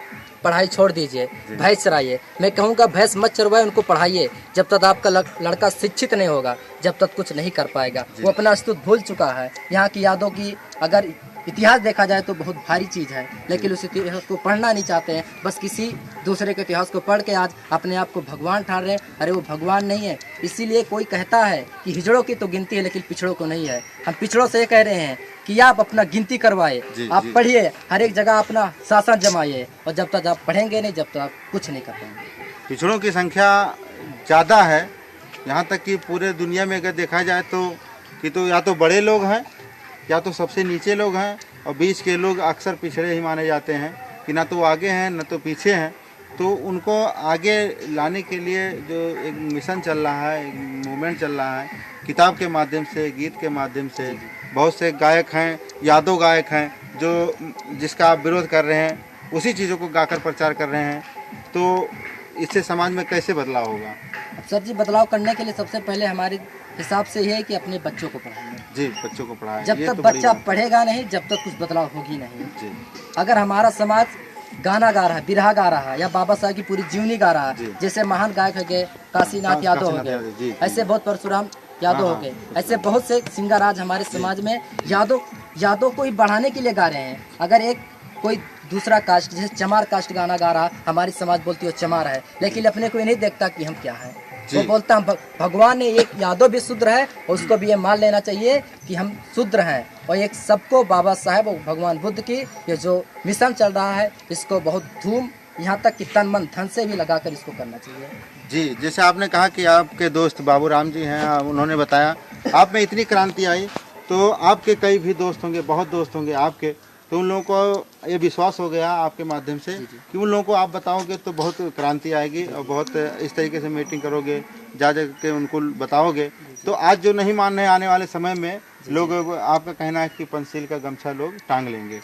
पढ़ाई छोड़ दीजिए, भैंस चराइए, मैं कहूँगा भैंस मत चरवाए, उनको पढ़ाइए। जब तक आपका लड़का शिक्षित नहीं होगा जब तक कुछ नहीं कर पाएगा। वो अपना अस्तित्व भूल चुका है। यहाँ की यादों की अगर इतिहास देखा जाए तो बहुत भारी चीज़ है, लेकिन उस इतिहास को पढ़ना नहीं चाहते हैं। बस किसी दूसरे के इतिहास को पढ़ के आज अपने आप को भगवान ठान रहे हैं। अरे वो भगवान नहीं है। इसीलिए कोई कहता है कि हिजड़ों की तो गिनती है लेकिन पिछड़ों को नहीं है। हम पिछड़ों से कह रहे हैं कि आप अपना गिनती करवाए, आप पढ़िए, हर एक जगह अपना शासन जमाइए, और जब तक आप पढ़ेंगे नहीं जब तक आप कुछ नहीं कर पाएंगे। पिछड़ों की संख्या ज़्यादा है, यहाँ तक कि पूरे दुनिया में अगर देखा जाए तो या तो बड़े लोग हैं या तो सबसे नीचे लोग हैं, और बीच के लोग अक्सर पिछड़े ही माने जाते हैं कि ना तो वो आगे हैं ना तो पीछे हैं। तो उनको आगे लाने के लिए जो एक मिशन चल रहा है, एक मूवमेंट चल रहा है, किताब के माध्यम से, गीत के माध्यम से, बहुत से गायक हैं, यादव गायक हैं जो जिसका आप विरोध कर रहे हैं, उसी चीज़ों को गाकर प्रचार कर रहे हैं। तो इससे समाज में कैसे बदलाव होगा? सर जी बदलाव करने के लिए सबसे पहले हमारे हिसाब से ये है कि अपने बच्चों को पढ़ाएं। जी, बच्चों को पढ़ाएं। जब तक बच्चा पढ़ेगा नहीं जब तक कुछ बदलाव होगी नहीं जी। अगर हमारा समाज गाना गा रहा है, बिरहा गा रहा है, या बाबा साहब की पूरी जीवनी गा रहा है, जैसे महान गायक हो गए काशीनाथ यादव हो गए, ऐसे बहुत परशुराम यादव हो गए, ऐसे बहुत से सिंगर आज हमारे समाज में यादव को ही बढ़ाने के लिए गा रहे हैं। अगर एक कोई दूसरा कास्ट जैसे चमार कास्ट गाना गा रहा, हमारी समाज बोलती है चमार है, लेकिन अपने को ये नहीं देखता कि हम क्या है। वो बोलता हम भगवान ने एक यादव भी शूद्र है और उसको भी ये मान लेना चाहिए कि हम शूद्र हैं। और एक सबको बाबा साहेब और भगवान बुद्ध की ये जो मिशन चल रहा है इसको बहुत धूम, यहाँ तक कि तन मन धन से भी लगाकर इसको करना चाहिए। जी, जैसे आपने कहा कि आपके दोस्त बाबूराम जी हैं, उन्होंने बताया आप में इतनी क्रांति आई, तो आपके कई भी दोस्त होंगे, बहुत दोस्त होंगे आपके, तो उन लोगों को ये विश्वास हो गया आपके माध्यम से कि उन लोगों को आप बताओगे तो बहुत क्रांति आएगी और बहुत इस तरीके से मीटिंग करोगे, जा के उनको बताओगे। तो आज जो नहीं मान रहे, आने वाले समय में लोग, आपका कहना है कि पंचशील का गमछा लोग टांग लेंगे।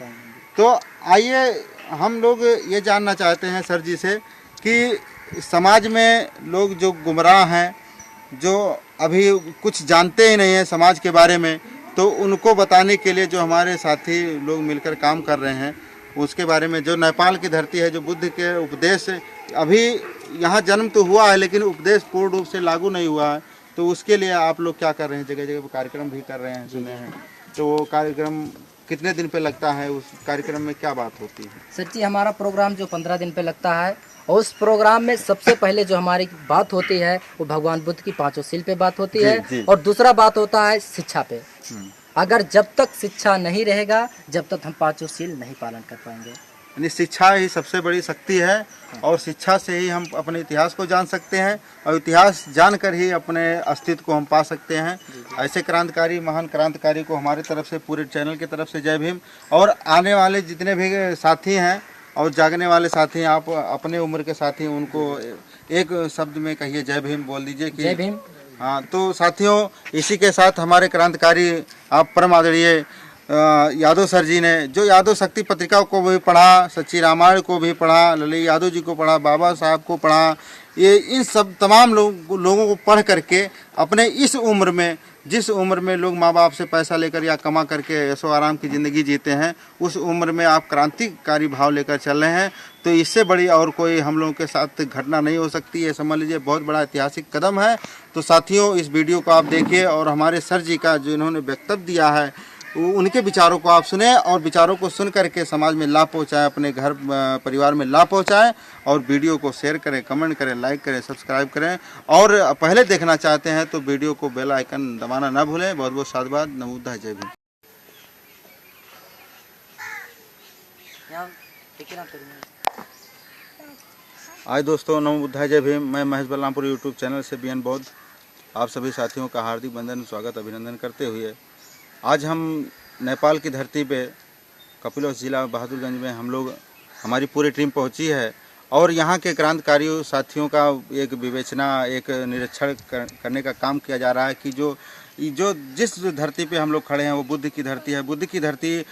तो आइए हम लोग ये जानना चाहते हैं सर जी से कि समाज में लोग जो गुमराह हैं, जो अभी कुछ जानते ही नहीं हैं समाज के बारे में, तो उनको बताने के लिए जो हमारे साथी लोग मिलकर काम कर रहे हैं उसके बारे में, जो नेपाल की धरती है, जो बुद्ध के उपदेश अभी यहाँ जन्म तो हुआ है लेकिन उपदेश पूर्ण रूप से लागू नहीं हुआ है, तो उसके लिए आप लोग क्या कर रहे हैं? जगह जगह कार्यक्रम भी कर रहे हैं, सुने हैं। तो वो कार्यक्रम कितने दिन पे लगता है? उस कार्यक्रम में क्या बात होती है? सर जी हमारा प्रोग्राम जो 15 दिन पे लगता है, और उस प्रोग्राम में सबसे पहले जो हमारी बात होती है वो भगवान बुद्ध की पांचों शील पे बात होती है, और दूसरा बात होता है शिक्षा पे। अगर जब तक शिक्षा नहीं रहेगा जब तक हम पांचों शील नहीं पालन कर पाएंगे। यानी शिक्षा ही सबसे बड़ी शक्ति है, और शिक्षा से ही हम अपने इतिहास को जान सकते हैं, और इतिहास जानकर ही अपने अस्तित्व को हम पा सकते हैं। ऐसे क्रांतिकारी, महान क्रांतिकारी को हमारे तरफ से, पूरे चैनल की तरफ से जय भीम। और आने वाले जितने भी साथी हैं और जागने वाले साथी, आप अपने उम्र के साथी, उनको एक शब्द में कहिए, जय भीम बोल दीजिए कि जय भीम। हाँ, तो साथियों इसी के साथ हमारे क्रांतिकारी आप परम आदरणीय यादव सर जी ने, जो यादव शक्ति पत्रिका को भी पढ़ा, सच्ची रामायण को भी पढ़ा, ललित यादव जी को पढ़ा, बाबा साहब को पढ़ा, ये इन सब तमाम लोगों को पढ़ करके अपने इस उम्र में, जिस उम्र में लोग माँ बाप से पैसा लेकर या कमा करके ऐशो आराम की ज़िंदगी जीते हैं, उस उम्र में आप क्रांतिकारी भाव लेकर चल रहे हैं, तो इससे बड़ी और कोई हम लोगों के साथ घटना नहीं हो सकती। ये समझ लीजिए बहुत बड़ा ऐतिहासिक कदम है। तो साथियों इस वीडियो को आप देखिए, और हमारे सर जी का जो इन्होंने वक्तव्य दिया है उनके विचारों को आप सुने, और विचारों को सुन करके समाज में लाभ पहुंचाएं, अपने घर परिवार में लाभ पहुंचाएं, और वीडियो को शेयर करें, कमेंट करें, लाइक करें, सब्सक्राइब करें, और पहले देखना चाहते हैं तो वीडियो को बेल आइकन दबाना ना भूलें। बहुत बहुत साधुवाद। नमो बुद्धाय, जय भीम। आज दोस्तों नमो बुद्धाय, जय भीम। मैं महेश बलरामपुर यूट्यूब चैनल से बीएन बौद्ध आप सभी साथियों का हार्दिक वंदन, स्वागत, अभिनंदन करते हुए आज हम नेपाल की धरती पे कपिलवस्तु जिला बहादुरगंज में हम लोग, हमारी पूरी टीम पहुंची है, और यहाँ के क्रांतिकारियों साथियों का एक विवेचना, एक निरीक्षण करने का काम किया जा रहा है कि जो जो जिस धरती पे हम लोग खड़े हैं वो बुद्ध की धरती है। बुद्ध की धरती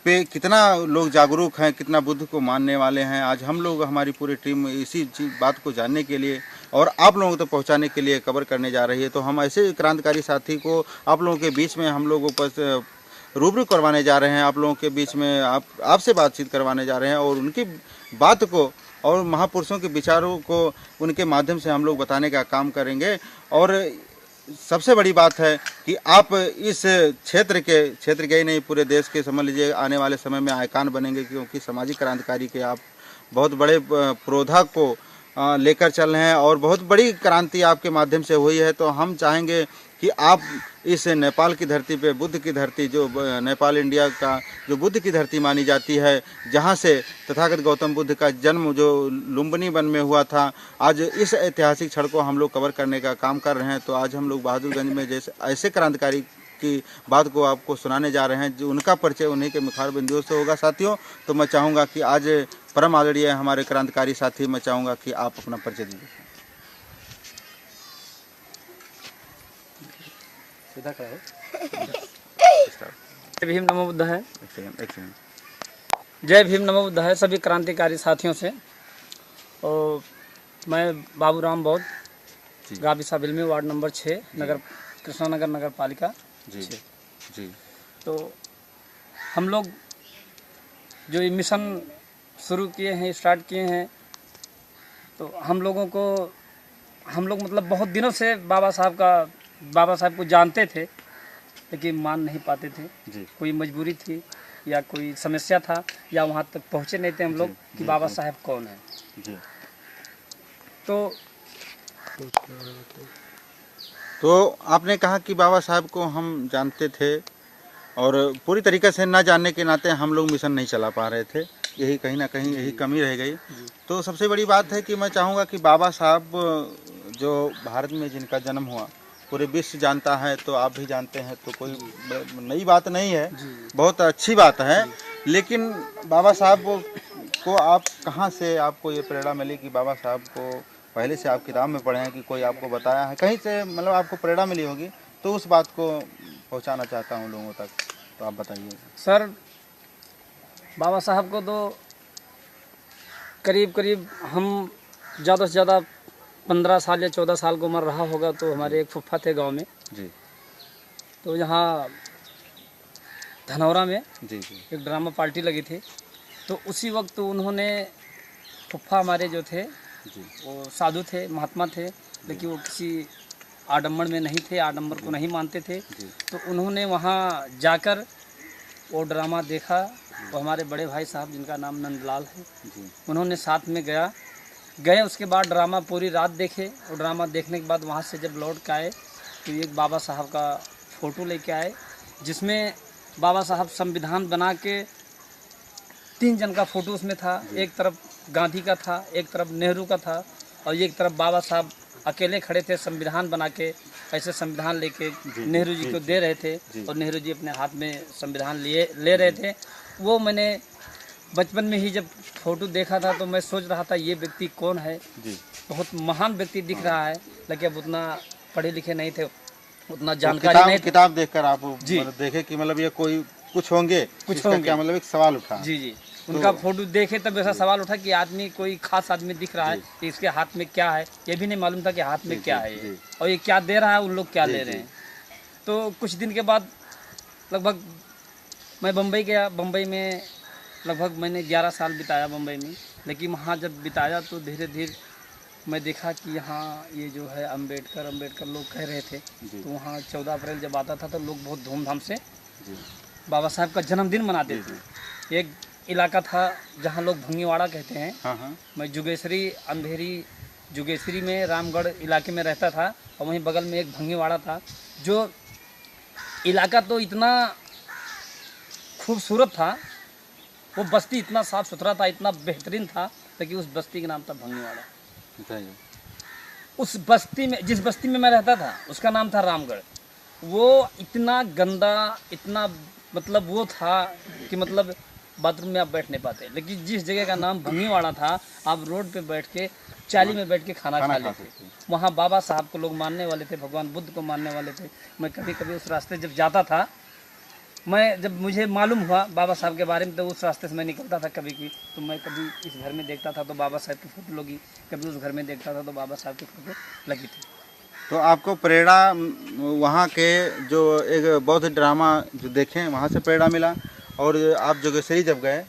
पे कितना लोग जागरूक हैं, कितना बुद्ध को मानने वाले हैं। आज हम लोग, हमारी पूरी टीम इसी बात को जानने के लिए और आप लोगों तक पहुंचाने के लिए कवर करने जा रही है। तो हम ऐसे क्रांतिकारी साथी को आप लोगों के बीच में हम लोग ऊपर रूबरू करवाने जा रहे हैं, आप लोगों के बीच में आपसे बातचीत करवाने जा रहे हैं और उनकी बात को और महापुरुषों के विचारों को उनके माध्यम से हम लोग बताने का काम करेंगे। और सबसे बड़ी बात है कि आप इस क्षेत्र के ही नहीं, पूरे देश के समझ लीजिए आने वाले समय में आइकॉन बनेंगे, क्योंकि सामाजिक क्रांतिकारी के आप बहुत बड़े प्रोधा को लेकर चल रहे हैं और बहुत बड़ी क्रांति आपके माध्यम से हुई है। तो हम चाहेंगे कि आप इस नेपाल की धरती पे, बुद्ध की धरती, जो नेपाल इंडिया का जो बुद्ध की धरती मानी जाती है, जहाँ से तथागत गौतम बुद्ध का जन्म जो लुम्बिनी वन में हुआ था, आज इस ऐतिहासिक क्षण को हम लोग कवर करने का काम कर रहे हैं। तो आज हम लोग बहादुरगंज में जैसे ऐसे क्रांतिकारी की बात को आपको सुनाने जा रहे हैं, जो उनका परिचय उन्हीं के मुखार बिंदुओं से होगा साथियों। तो मैं चाहूँगा कि आज परम आदरणीय हमारे क्रांतिकारी साथी, मैं चाहूँगा कि आप अपना परिचय दीजिए। सीधा करो। जय भीम नमो बुद्ध है। एक सेकंड। जय भीम नमो बुद्ध है सभी क्रांतिकारी साथियों से। और मैं बाबूराम बौद्ध, गाबिसा बिल्मी, वार्ड नंबर 6, नगर कृष्णानगर नगर पालिका जी 6। जी। तो हम लोग जो ये मिशन शुरू किए हैं, स्टार्ट किए हैं, तो हम लोग मतलब बहुत दिनों से बाबा साहब को जानते थे, लेकिन मान नहीं पाते थे जी। कोई मजबूरी थी या कोई समस्या था, या वहाँ तक पहुँचे नहीं थे हम लोग कि बाबा साहब कौन है। जी। तो आपने कहा कि बाबा साहब को हम जानते थे और पूरी तरीके से ना जानने के नाते हम लोग मिशन नहीं चला पा रहे थे, यही कहीं ना कहीं यही कमी रह गई। तो सबसे बड़ी बात है कि मैं चाहूँगा कि बाबा साहब जो भारत में जिनका जन्म हुआ पूरे विश्व जानता है, तो आप भी जानते हैं, तो कोई नई बात नहीं है, बहुत अच्छी बात है। लेकिन बाबा साहब को आप कहाँ से आपको ये प्रेरणा मिली कि बाबा साहब को पहले से आप किताब में पढ़े हैं कि कोई आपको बताया है, कहीं से मतलब आपको प्रेरणा मिली होगी, तो उस बात को पहुंचाना चाहता हूं लोगों तक, तो आप बताइए। सर, बाबा साहब को तो करीब हम ज़्यादा से ज़्यादा 15 साल या 14 साल की उम्र रहा होगा। तो हमारे एक फुफ्फा थे गांव में जी। तो यहाँ धनौरा में जी जी एक ड्रामा पार्टी लगी थी। तो उसी वक्त उन्होंने, फुफ्फा हमारे जो थे जी, वो साधु थे, महात्मा थे, लेकिन वो किसी आडंबर में नहीं थे, आडंबर को नहीं मानते थे। तो उन्होंने वहाँ जाकर वो ड्रामा देखा। तो हमारे बड़े भाई साहब जिनका नाम नंदलाल है, उन्होंने साथ में गए। उसके बाद ड्रामा पूरी रात देखे, और ड्रामा देखने के बाद वहाँ से जब लौट के आए तो एक बाबा साहब का फ़ोटो लेके आए, जिसमें बाबा साहब संविधान बना के 3 जन का फ़ोटो उसमें था। एक तरफ गांधी का था, एक तरफ नेहरू का था, और एक तरफ बाबा साहब अकेले खड़े थे संविधान बना के। ऐसे संविधान लेके नेहरू जी को दे रहे थे, और नेहरू जी अपने हाथ में संविधान ले रहे थे। वो मैंने बचपन में ही जब फ़ोटो देखा था तो मैं सोच रहा था ये व्यक्ति कौन है, बहुत महान व्यक्ति दिख रहा है, लेकिन अब उतना पढ़े लिखे नहीं थे, उतना जानकारी नहीं। किताब देखकर आप मतलब देखे कि मतलब ये कोई कुछ होंगे, क्या मतलब एक सवाल उठा। जी। उनका फोटो देखे तब ऐसा सवाल उठा कि आदमी कोई खास आदमी दिख रहा है, कि इसके हाथ में क्या है, ये भी नहीं मालूम था कि हाथ में क्या है ये, और ये क्या दे रहा है, उन लोग क्या ले रहे हैं। तो कुछ दिन के बाद लगभग मैं बम्बई गया। बम्बई में लगभग मैंने 11 साल बिताया बम्बई में। लेकिन वहाँ जब बिताया तो धीरे धीरे मैं देखा कि यहाँ ये जो है अम्बेडकर लोग कह रहे थे। तो वहाँ 14 अप्रैल जब आता था तो लोग बहुत धूमधाम से बाबा साहब का जन्मदिन मनाते थे। एक इलाका था जहाँ लोग भंगीवाड़ा कहते हैं। हाँ। मैं जुगेश्वरी में रामगढ़ इलाके में रहता था, और वहीं बगल में एक भंगीवाड़ा था। जो इलाका तो इतना खूबसूरत था, वो बस्ती इतना साफ़ सुथरा था, इतना बेहतरीन था, लेकिन उस बस्ती का नाम था भंगीवाड़ा। उस बस्ती में, जिस बस्ती में मैं रहता था, उसका नाम था रामगढ़। वो इतना गंदा, इतना मतलब वो था कि मतलब बाथरूम में आप बैठ नहीं पाते, लेकिन जिस जगह का नाम भंगीवाड़ा था आप रोड पे बैठ के चाली में बैठ के खाना खा लेते। वहाँ बाबा साहब को लोग मानने वाले थे, भगवान बुद्ध को मानने वाले थे। मैं कभी कभी उस रास्ते जब जाता था, मैं जब मुझे मालूम हुआ बाबा साहब के बारे में, तो उस रास्ते से मैं निकलता था कभी भी, तो मैं कभी इस घर में देखता था तो बाबा साहब की फ़ोटो लगी, कभी उस घर में देखता था तो बाबा साहब की फ़ोटो लगी थी। तो आपको प्रेरणा वहाँ के जो एक बौद्ध ड्रामा जो देखें वहाँ से प्रेरणा मिला, और आप जोगेश्वरी जब गए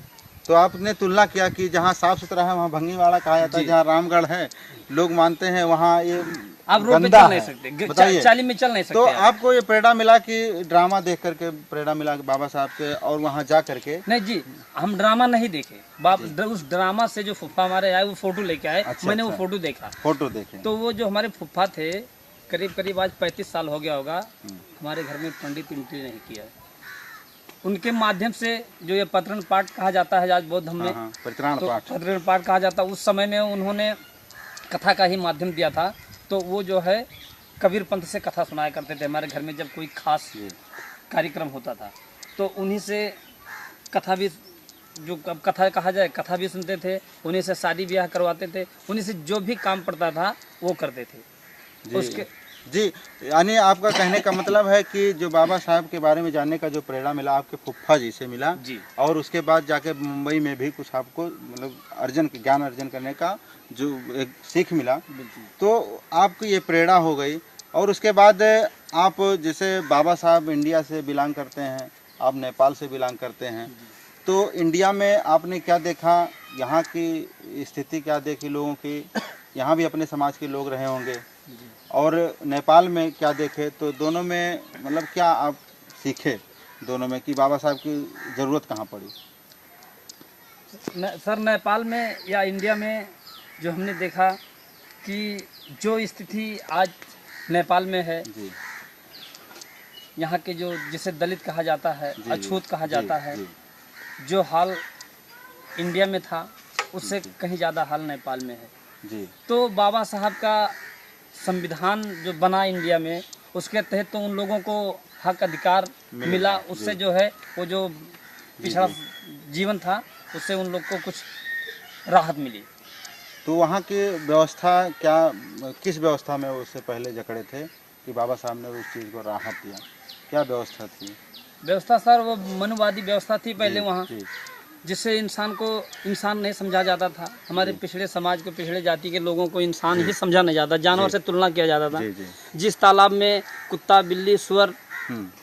तो आपने तुलना किया कि जहाँ साफ़ सुथरा है वहाँ भंगीवाड़ा कहा जाता है, जहाँ रामगढ़ है लोग मानते हैं वहाँ ये आप रोड पे गंदा चल नहीं है। सकते, बताइए। चाली में चल नहीं सकते तो आप। आपको ये प्रेरणा मिला कि ड्रामा देख करके प्रेरणा मिला कि बाबा साहब से, और वहाँ जा करके? नहीं जी, हम ड्रामा नहीं देखे। उस ड्रामा से जो फुफ्फा हमारे आए वो फोटो लेके आए। अच्छा, मैंने अच्छा। वो फोटो देखा। फोटो देखे तो वो जो हमारे फुफ्फा थे, करीब करीब आज 35 साल हो गया होगा, हमारे घर में पंडित एंट्री नहीं किया है। उनके माध्यम से जो ये पतरण पाठ कहा जाता है आज बौद्ध धर्म में, परित्राण तो पाठ, पतरण पाठ कहा जाता है, उस समय में उन्होंने कथा का ही माध्यम दिया था। तो वो जो है कबीर पंथ से कथा सुनाया करते थे हमारे घर में, जब कोई खास कार्यक्रम होता था तो उन्हीं से कथा भी, जो कथा कहा जाए, कथा भी सुनते थे, उन्हीं से शादी ब्याह करवाते थे, उन्हीं से जो भी काम पड़ता था वो करते थे। उसके जी, यानी आपका कहने का मतलब है कि जो बाबा साहब के बारे में जानने का जो प्रेरणा मिला आपके फुफ्फा जी से मिला जी, और उसके बाद जाके मुंबई में भी कुछ आपको मतलब ज्ञान अर्जन करने का जो एक सीख मिला, तो आपको ये प्रेरणा हो गई। और उसके बाद आप जैसे बाबा साहब इंडिया से बिलोंग करते हैं, आप नेपाल से बिलोंग करते हैं, तो इंडिया में आपने क्या देखा, यहाँ की स्थिति क्या देखी लोगों की? यहाँ भी अपने समाज के लोग रहे होंगे, और नेपाल में क्या देखे, तो दोनों में मतलब क्या आप सीखे दोनों में कि बाबा साहब की ज़रूरत कहाँ पड़ी? सर नेपाल में या इंडिया में जो हमने देखा कि जो स्थिति आज नेपाल में है, जी, यहाँ के जो जिसे दलित कहा जाता है, जी, अछूत कहा जी, जाता है, जी, जो हाल इंडिया में था उससे कहीं ज़्यादा हाल नेपाल में है। जी, तो बाबा साहब का संविधान जो बना इंडिया में, उसके तहत तो उन लोगों को हक अधिकार मिला, उससे जो है वो जो पिछड़ा जीवन था उससे उन लोग को कुछ राहत मिली। तो वहाँ की व्यवस्था क्या, किस व्यवस्था में उससे पहले जकड़े थे कि बाबा साहब ने उस चीज़ को राहत दिया? क्या व्यवस्था थी? व्यवस्था सर वो मनुवादी व्यवस्था थी पहले वहाँ, जी, जिससे इंसान को इंसान नहीं समझा जाता था। हमारे पिछड़े समाज को, पिछड़े जाति के लोगों को इंसान ही समझा नहीं जाता, जानवर से तुलना किया जाता था। जी, जी, जिस तालाब में कुत्ता, बिल्ली, सुअर,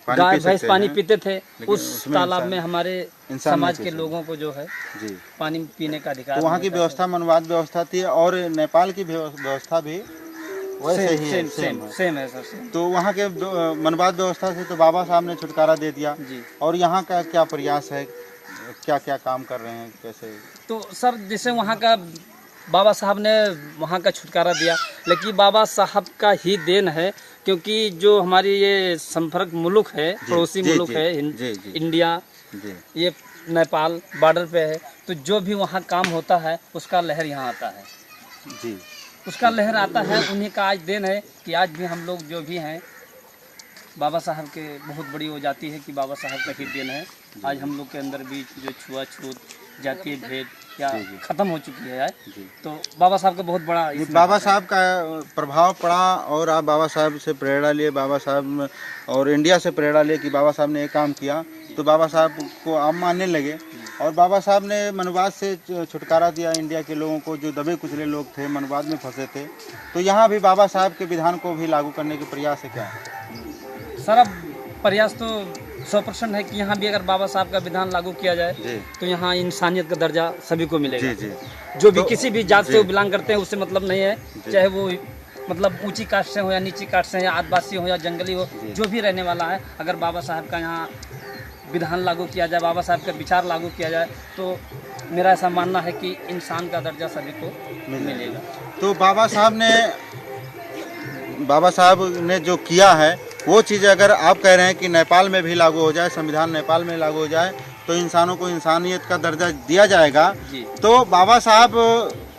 गाय, भैंस पानी पीते थे, उस तालाब में हमारे समाज के लोगों को जो है जी पानी पीने का अधिकार। तो वहाँ की व्यवस्था मनवाद व्यवस्था थी, और नेपाल की व्यवस्था भी वैसे ही है, सेम है सर, सेम। तो वहाँ के मनवाद व्यवस्था से तो बाबा साहब ने छुटकारा दे दिया, जी। और यहाँ का क्या प्रयास है, क्या क्या काम कर रहे हैं, कैसे? तो सर जैसे वहाँ का बाबा साहब ने वहाँ का छुटकारा दिया, लेकिन बाबा साहब का ही देन है, क्योंकि जो हमारी ये संपर्क मुल्क है, पड़ोसी मुल्क है इंडिया, ये नेपाल बॉर्डर पे है, तो जो भी वहाँ काम होता है उसका लहर यहाँ आता है जी, उसका लहर आता है। उन्हीं का आज देन है कि आज भी हम लोग जो भी हैं, बाबा साहब के बहुत बड़ी वो जाती है कि बाबा साहब का ही देन है। आज हम लोग के अंदर भी जो छुआछूत, जातीय भेद या ख़त्म हो चुकी है आज, तो बाबा साहब का बहुत बड़ा बाबा साहब का प्रभाव पड़ा, और आप बाबा साहब से प्रेरणा लिए, बाबा साहब और इंडिया से प्रेरणा लिए कि बाबा साहब ने ये काम किया, तो बाबा साहब को आप मानने लगे, और बाबा साहब ने मनवाद से छुटकारा दिया इंडिया के लोगों को, जो दबे कुचले लोग थे, मनवाद में फंसे थे। तो यहाँ भी बाबा साहब के विधान को भी लागू करने के प्रयास है क्या? सर अब प्रयास तो 100% है कि यहाँ भी अगर बाबा साहब का विधान लागू किया जाए तो यहाँ इंसानियत का दर्जा सभी को मिलेगा। जी, जो भी किसी भी जात से वो बिलोंग करते हैं उससे मतलब नहीं है, चाहे वो मतलब ऊंची कास्ट से हो या नीची कास्ट से, या आदिवासी हो या जंगली हो, जो भी रहने वाला है, अगर बाबा साहब का यहाँ विधान लागू किया जाए, बाबा साहब का विचार लागू किया जाए, तो मेरा ऐसा मानना है कि इंसान का दर्जा सभी को मिलेगा। तो बाबा साहब ने जो किया है वो चीज़ अगर आप कह रहे हैं कि नेपाल में भी लागू हो जाए, संविधान नेपाल में लागू हो जाए, तो इंसानों को इंसानियत का दर्जा दिया जाएगा। तो बाबा साहब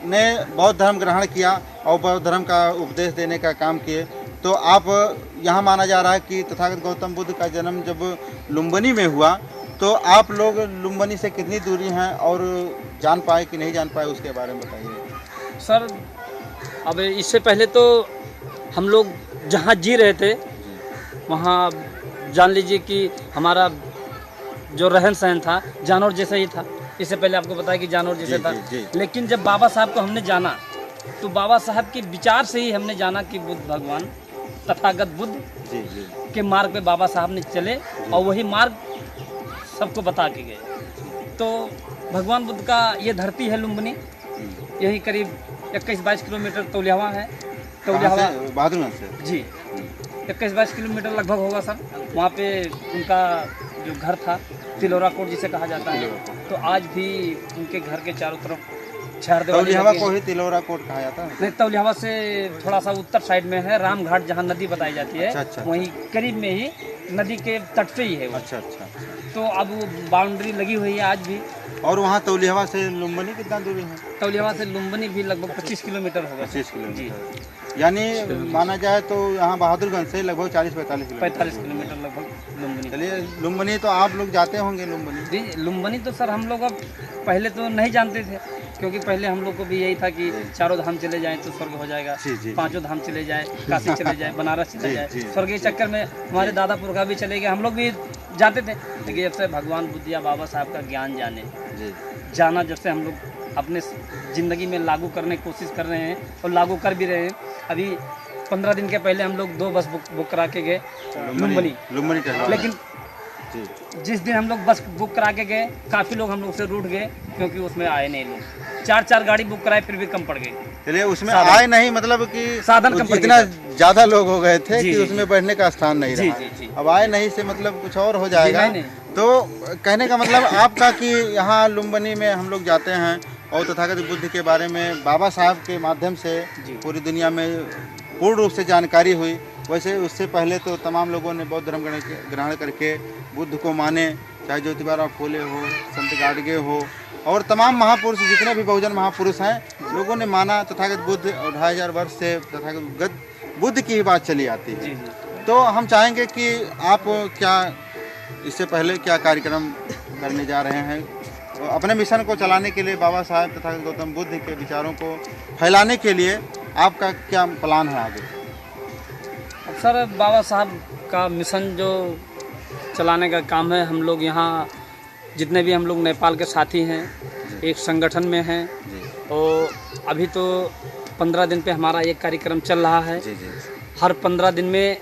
ने बौद्ध धर्म ग्रहण किया और बौद्ध धर्म का उपदेश देने का काम किए, तो आप यहाँ माना जा रहा है कि तथागत गौतम बुद्ध का जन्म जब लुम्बिनी में हुआ तो आप लोग लुम्बिनी से कितनी दूरी हैं और जान पाए कि नहीं जान पाए उसके बारे में बताइए। सर अब इससे पहले तो हम लोग जहाँ जी रहे थे वहाँ जान लीजिए कि हमारा जो रहन सहन था जानवर जैसा ही था। इससे पहले आपको बताया कि जानवर जैसा जी, था। जी, जी। लेकिन जब बाबा साहब को हमने जाना तो बाबा साहब के विचार से ही हमने जाना कि बुद्ध भगवान तथागत बुद्ध जी जी के मार्ग पे बाबा साहब ने चले और वही मार्ग सबको बता के गए। तो भगवान बुद्ध का ये धरती है लुम्बिनी, यही करीब 21-22 किलोमीटर तौलियावा है। तौलियावा बहादुरगंज से जी 21-22 किलोमीटर लगभग होगा सर। वहाँ पे उनका जो घर था तिलोरा कोट जिसे कहा जाता है, तो आज भी उनके घर के चारों तरफ तौलियावा को ही तिलोरा कोट कहा जाता है। नहीं, तौलियावा से थोड़ा सा उत्तर साइड में है रामघाट, जहाँ नदी बताई जाती है। अच्छा, वहीं करीब में ही नदी के तट पे ही है वो। अच्छा अच्छा। तो अब वो बाउंड्री लगी हुई है आज भी। और वहाँ तौलियावा से लुम्बिनी कितना दूरी है? तौलियावा से लुम्बिनी भी लगभग 25 किलोमीटर होगा। 25 किलोमीटर, यानी माना जाए तो यहाँ बहादुरगंज से लगभग 40-45 किलोमीटर। 45 किलोमीटर लगभग लुम्बिनी। चलिए, लुम्बिनी तो आप लोग जाते होंगे लुम्बिनी? जी लुम्बिनी तो सर हम लोग अब पहले तो नहीं जानते थे, क्योंकि पहले हम लोग को भी यही था कि चारों धाम चले जाएं तो स्वर्ग हो जाएगा, जी, जी। पांचों धाम चले जाएं, काशी चले जाएं, बनारस चले जी, जाएं, जी। स्वर्ग के चक्कर में हमारे दादा पुरखा भी चले गए, हम लोग भी जाते थे। लेकिन जब से भगवान बुद्ध या बाबा साहब का ज्ञान जाना, जब से हम लोग अपने ज़िंदगी में लागू करने की कोशिश कर रहे हैं और लागू कर भी रहे हैं। अभी 15 दिन के पहले हम लोग 2 बस बुक करा के गए लुम्बिनी। लेकिन जिस दिन हम लोग बस बुक करा के गए काफ़ी लोग हम लोग से रूठ गए, क्योंकि उसमें आए नहीं लोग। 4 गाड़ी बुक कराए फिर भी कम पड़ गई। चलिए, उसमें आए नहीं मतलब कि साधन कम पड़ इतना गया। ज़्यादा लोग हो गए थे जी, कि जी, उसमें बैठने का स्थान नहीं जी, रहा। जी, जी। अब आए नहीं से मतलब कुछ और हो जाएगा। नहीं। तो कहने का मतलब आपका कि यहाँ लुम्बिनी में हम लोग जाते हैं और तथागत बुद्ध के बारे में बाबा साहब के माध्यम से पूरी दुनिया में पूर्ण रूप से जानकारी हुई। वैसे उससे पहले तो तमाम लोगों ने बौद्ध धर्म ग्रहण करके बुद्ध को माने, चाहे ज्योतिबा फूले हो, संत गाडगे हो और तमाम महापुरुष जितने भी बहुजन महापुरुष हैं, लोगों ने माना तथागत बुद्ध। और 2500 वर्ष से तथागत बुद्ध की ही बात चली आती है। तो हम चाहेंगे कि आप क्या इससे पहले क्या कार्यक्रम करने जा रहे हैं अपने मिशन को चलाने के लिए, बाबा साहब तथा गौतम बुद्ध के विचारों को फैलाने के लिए आपका क्या प्लान है आगे? सर बाबा साहब का मिशन जो चलाने का काम है, हम लोग यहाँ जितने भी हम लोग नेपाल के साथी हैं एक संगठन में हैं, और अभी तो 15 दिन पे हमारा एक कार्यक्रम चल रहा है। हर 15 दिन में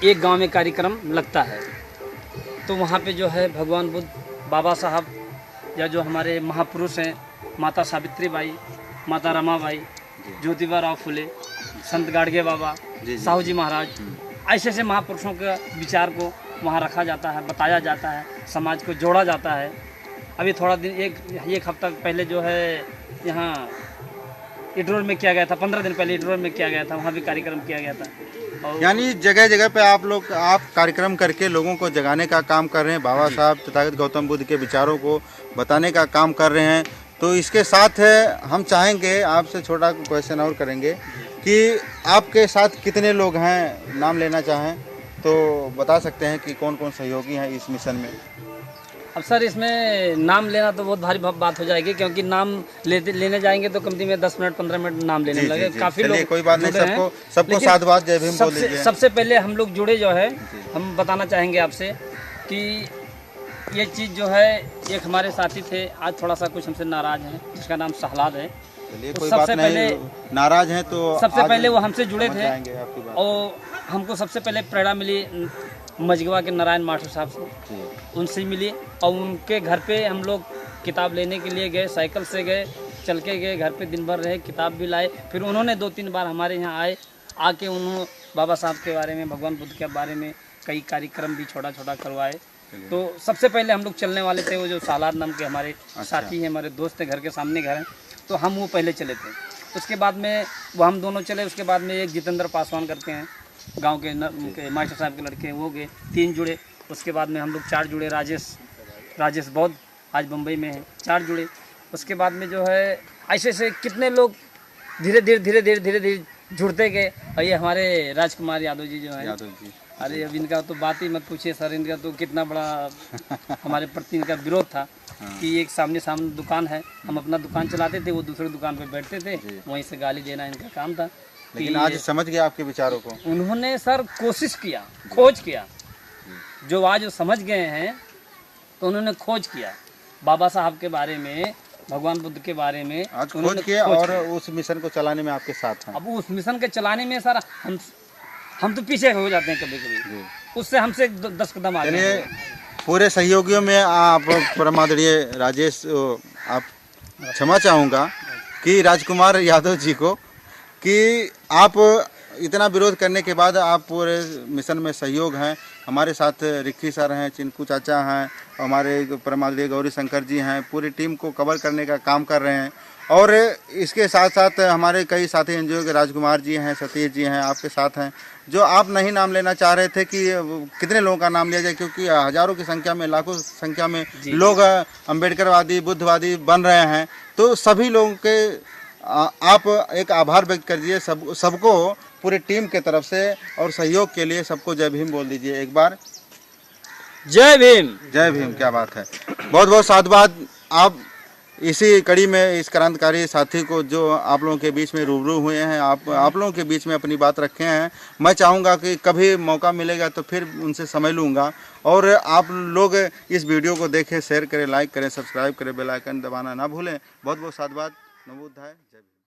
एक गांव में कार्यक्रम लगता है। तो वहाँ पे जो है भगवान बुद्ध, बाबा साहब या जो हमारे महापुरुष हैं, माता सावित्री बाई, माता रमाबाई, ज्योतिबा फूले, संत गाडगे बाबा, साहू जी महाराज, ऐसे ऐसे महापुरुषों के विचार को वहाँ रखा जाता है, बताया जाता है, समाज को जोड़ा जाता है। अभी थोड़ा दिन एक हफ्ता पहले जो है यहाँ इटरोड में किया गया था, 15 दिन पहले इटरोड में किया गया था, वहाँ भी कार्यक्रम किया गया था। यानी जगह जगह पे आप कार्यक्रम करके लोगों को जगाने का काम कर रहे हैं, बाबा साहब तथागत गौतम बुद्ध के विचारों को बताने का काम कर रहे हैं। तो इसके साथ हम चाहेंगे आपसे छोटा क्वेश्चन और करेंगे कि आपके साथ कितने लोग हैं, नाम लेना चाहें तो बता सकते हैं कि कौन कौन सहयोगी हैं इस मिशन में? अब सर इसमें नाम लेना तो बहुत भारी बात हो जाएगी, क्योंकि नाम लेने जाएंगे तो कमती में 10 मिनट 15 मिनट नाम लेने लगे। काफ़ी लोग, कोई बात नहीं, सबको साधुवाद जय भीम बोल दीजिए। सबसे पहले हम लोग जुड़े जो है, हम बताना चाहेंगे आपसे कि ये चीज़ जो है, एक हमारे साथी थे, आज थोड़ा सा कुछ हमसे नाराज़ हैं, जिसका नाम सहलाद है। कोई बात नहीं, नाराज हैं तो सबसे पहले वो हमसे जुड़े थे, और हमको सबसे पहले प्रेरणा मिली मजगवा के नारायण मास्टर साहब से, उनसे मिली। और उनके घर पे हम लोग किताब लेने के लिए गए, साइकिल से गए, चल के गए, घर पे दिन भर रहे, किताब भी लाए। फिर उन्होंने 2-3 बार हमारे यहाँ आए, आके उन्होंने बाबा साहब के बारे में, भगवान बुद्ध के बारे में कई कार्यक्रम भी छोटा छोटा करवाए। तो सबसे पहले हम लोग चलने वाले थे, वो जो सालाद नाम के हमारे साथी हैं, हमारे दोस्त थे, घर के सामने घर हैं, तो हम वो पहले चले थे। उसके बाद में वो हम दोनों चले, उसके बाद में एक जितेंद्र पासवान करके हैं, गांव के मास्टर साहब के लड़के, वो गए, 3 जुड़े। उसके बाद में हम लोग 4 जुड़े, राजेश बौद्ध आज मुंबई में है, 4 जुड़े। उसके बाद में जो है ऐसे ऐसे कितने लोग धीरे धीरे जुड़ते गए। और ये हमारे राजकुमार यादव जी जो हैं, अरे अब इनका तो बात ही मत पूछिए सर, इनका तो कितना बड़ा हमारे प्रति इनका विरोध था कि एक सामने सामने दुकान है, हम अपना दुकान चलाते थे, वो दूसरे दुकान पे बैठते थे, वहीं से गाली देना इनका काम था। लेकिन आज समझ गया आपके विचारों को। उन्होंने सर कोशिश किया, खोज किया, जो आज वो समझ गए हैं तो उन्होंने खोज किया बाबा साहब के बारे में, भगवान बुद्ध के बारे में आज खोज किया और उस मिशन को चलाने में आपके साथ हैं। अब उस मिशन के चलाने में सर हम तो पीछे हो जाते हैं कभी कभी, उससे हमसे 10 कदम आगे चलिए, पूरे सहयोगियों में आप परमादरणीय राजेश, आप क्षमा चाहूँगा कि राजकुमार यादव जी को, कि आप इतना विरोध करने के बाद आप पूरे मिशन में सहयोग हैं। हमारे साथ रिक्की सर हैं, चिंकू चाचा हैं, हमारे परमादरणीय गौरी शंकर जी हैं, पूरी टीम को कवर करने का काम कर रहे हैं। और इसके साथ साथ हमारे कई साथी एनजीओ के राजकुमार जी हैं, सतीश जी हैं, आपके साथ हैं। जो आप नहीं नाम लेना चाह रहे थे कि कितने लोगों का नाम लिया जाए, क्योंकि हज़ारों की संख्या में, लाखों संख्या में लोग अम्बेडकरवादी, बुद्धवादी बन रहे हैं, तो सभी लोगों के आप एक आभार व्यक्त कर दीजिए सबको पूरी टीम के तरफ से, और सहयोग के लिए सबको जय भीम बोल दीजिए एक बार। जय भीम। जय भीम, क्या बात है। बहुत बहुत साधुवाद। आप इसी कड़ी में इस क्रांतिकारी साथी को जो आप लोगों के बीच में रूबरू हुए हैं, आप लोगों के बीच में अपनी बात रखे हैं। मैं चाहूँगा कि कभी मौका मिलेगा तो फिर उनसे समझ लूँगा। और आप लोग इस वीडियो को देखें, शेयर करें, लाइक करें, सब्सक्राइब करें, बेल आइकन दबाना ना भूलें। बहुत बहुत साधुवाद। नमो बुद्धाय। जय भीम।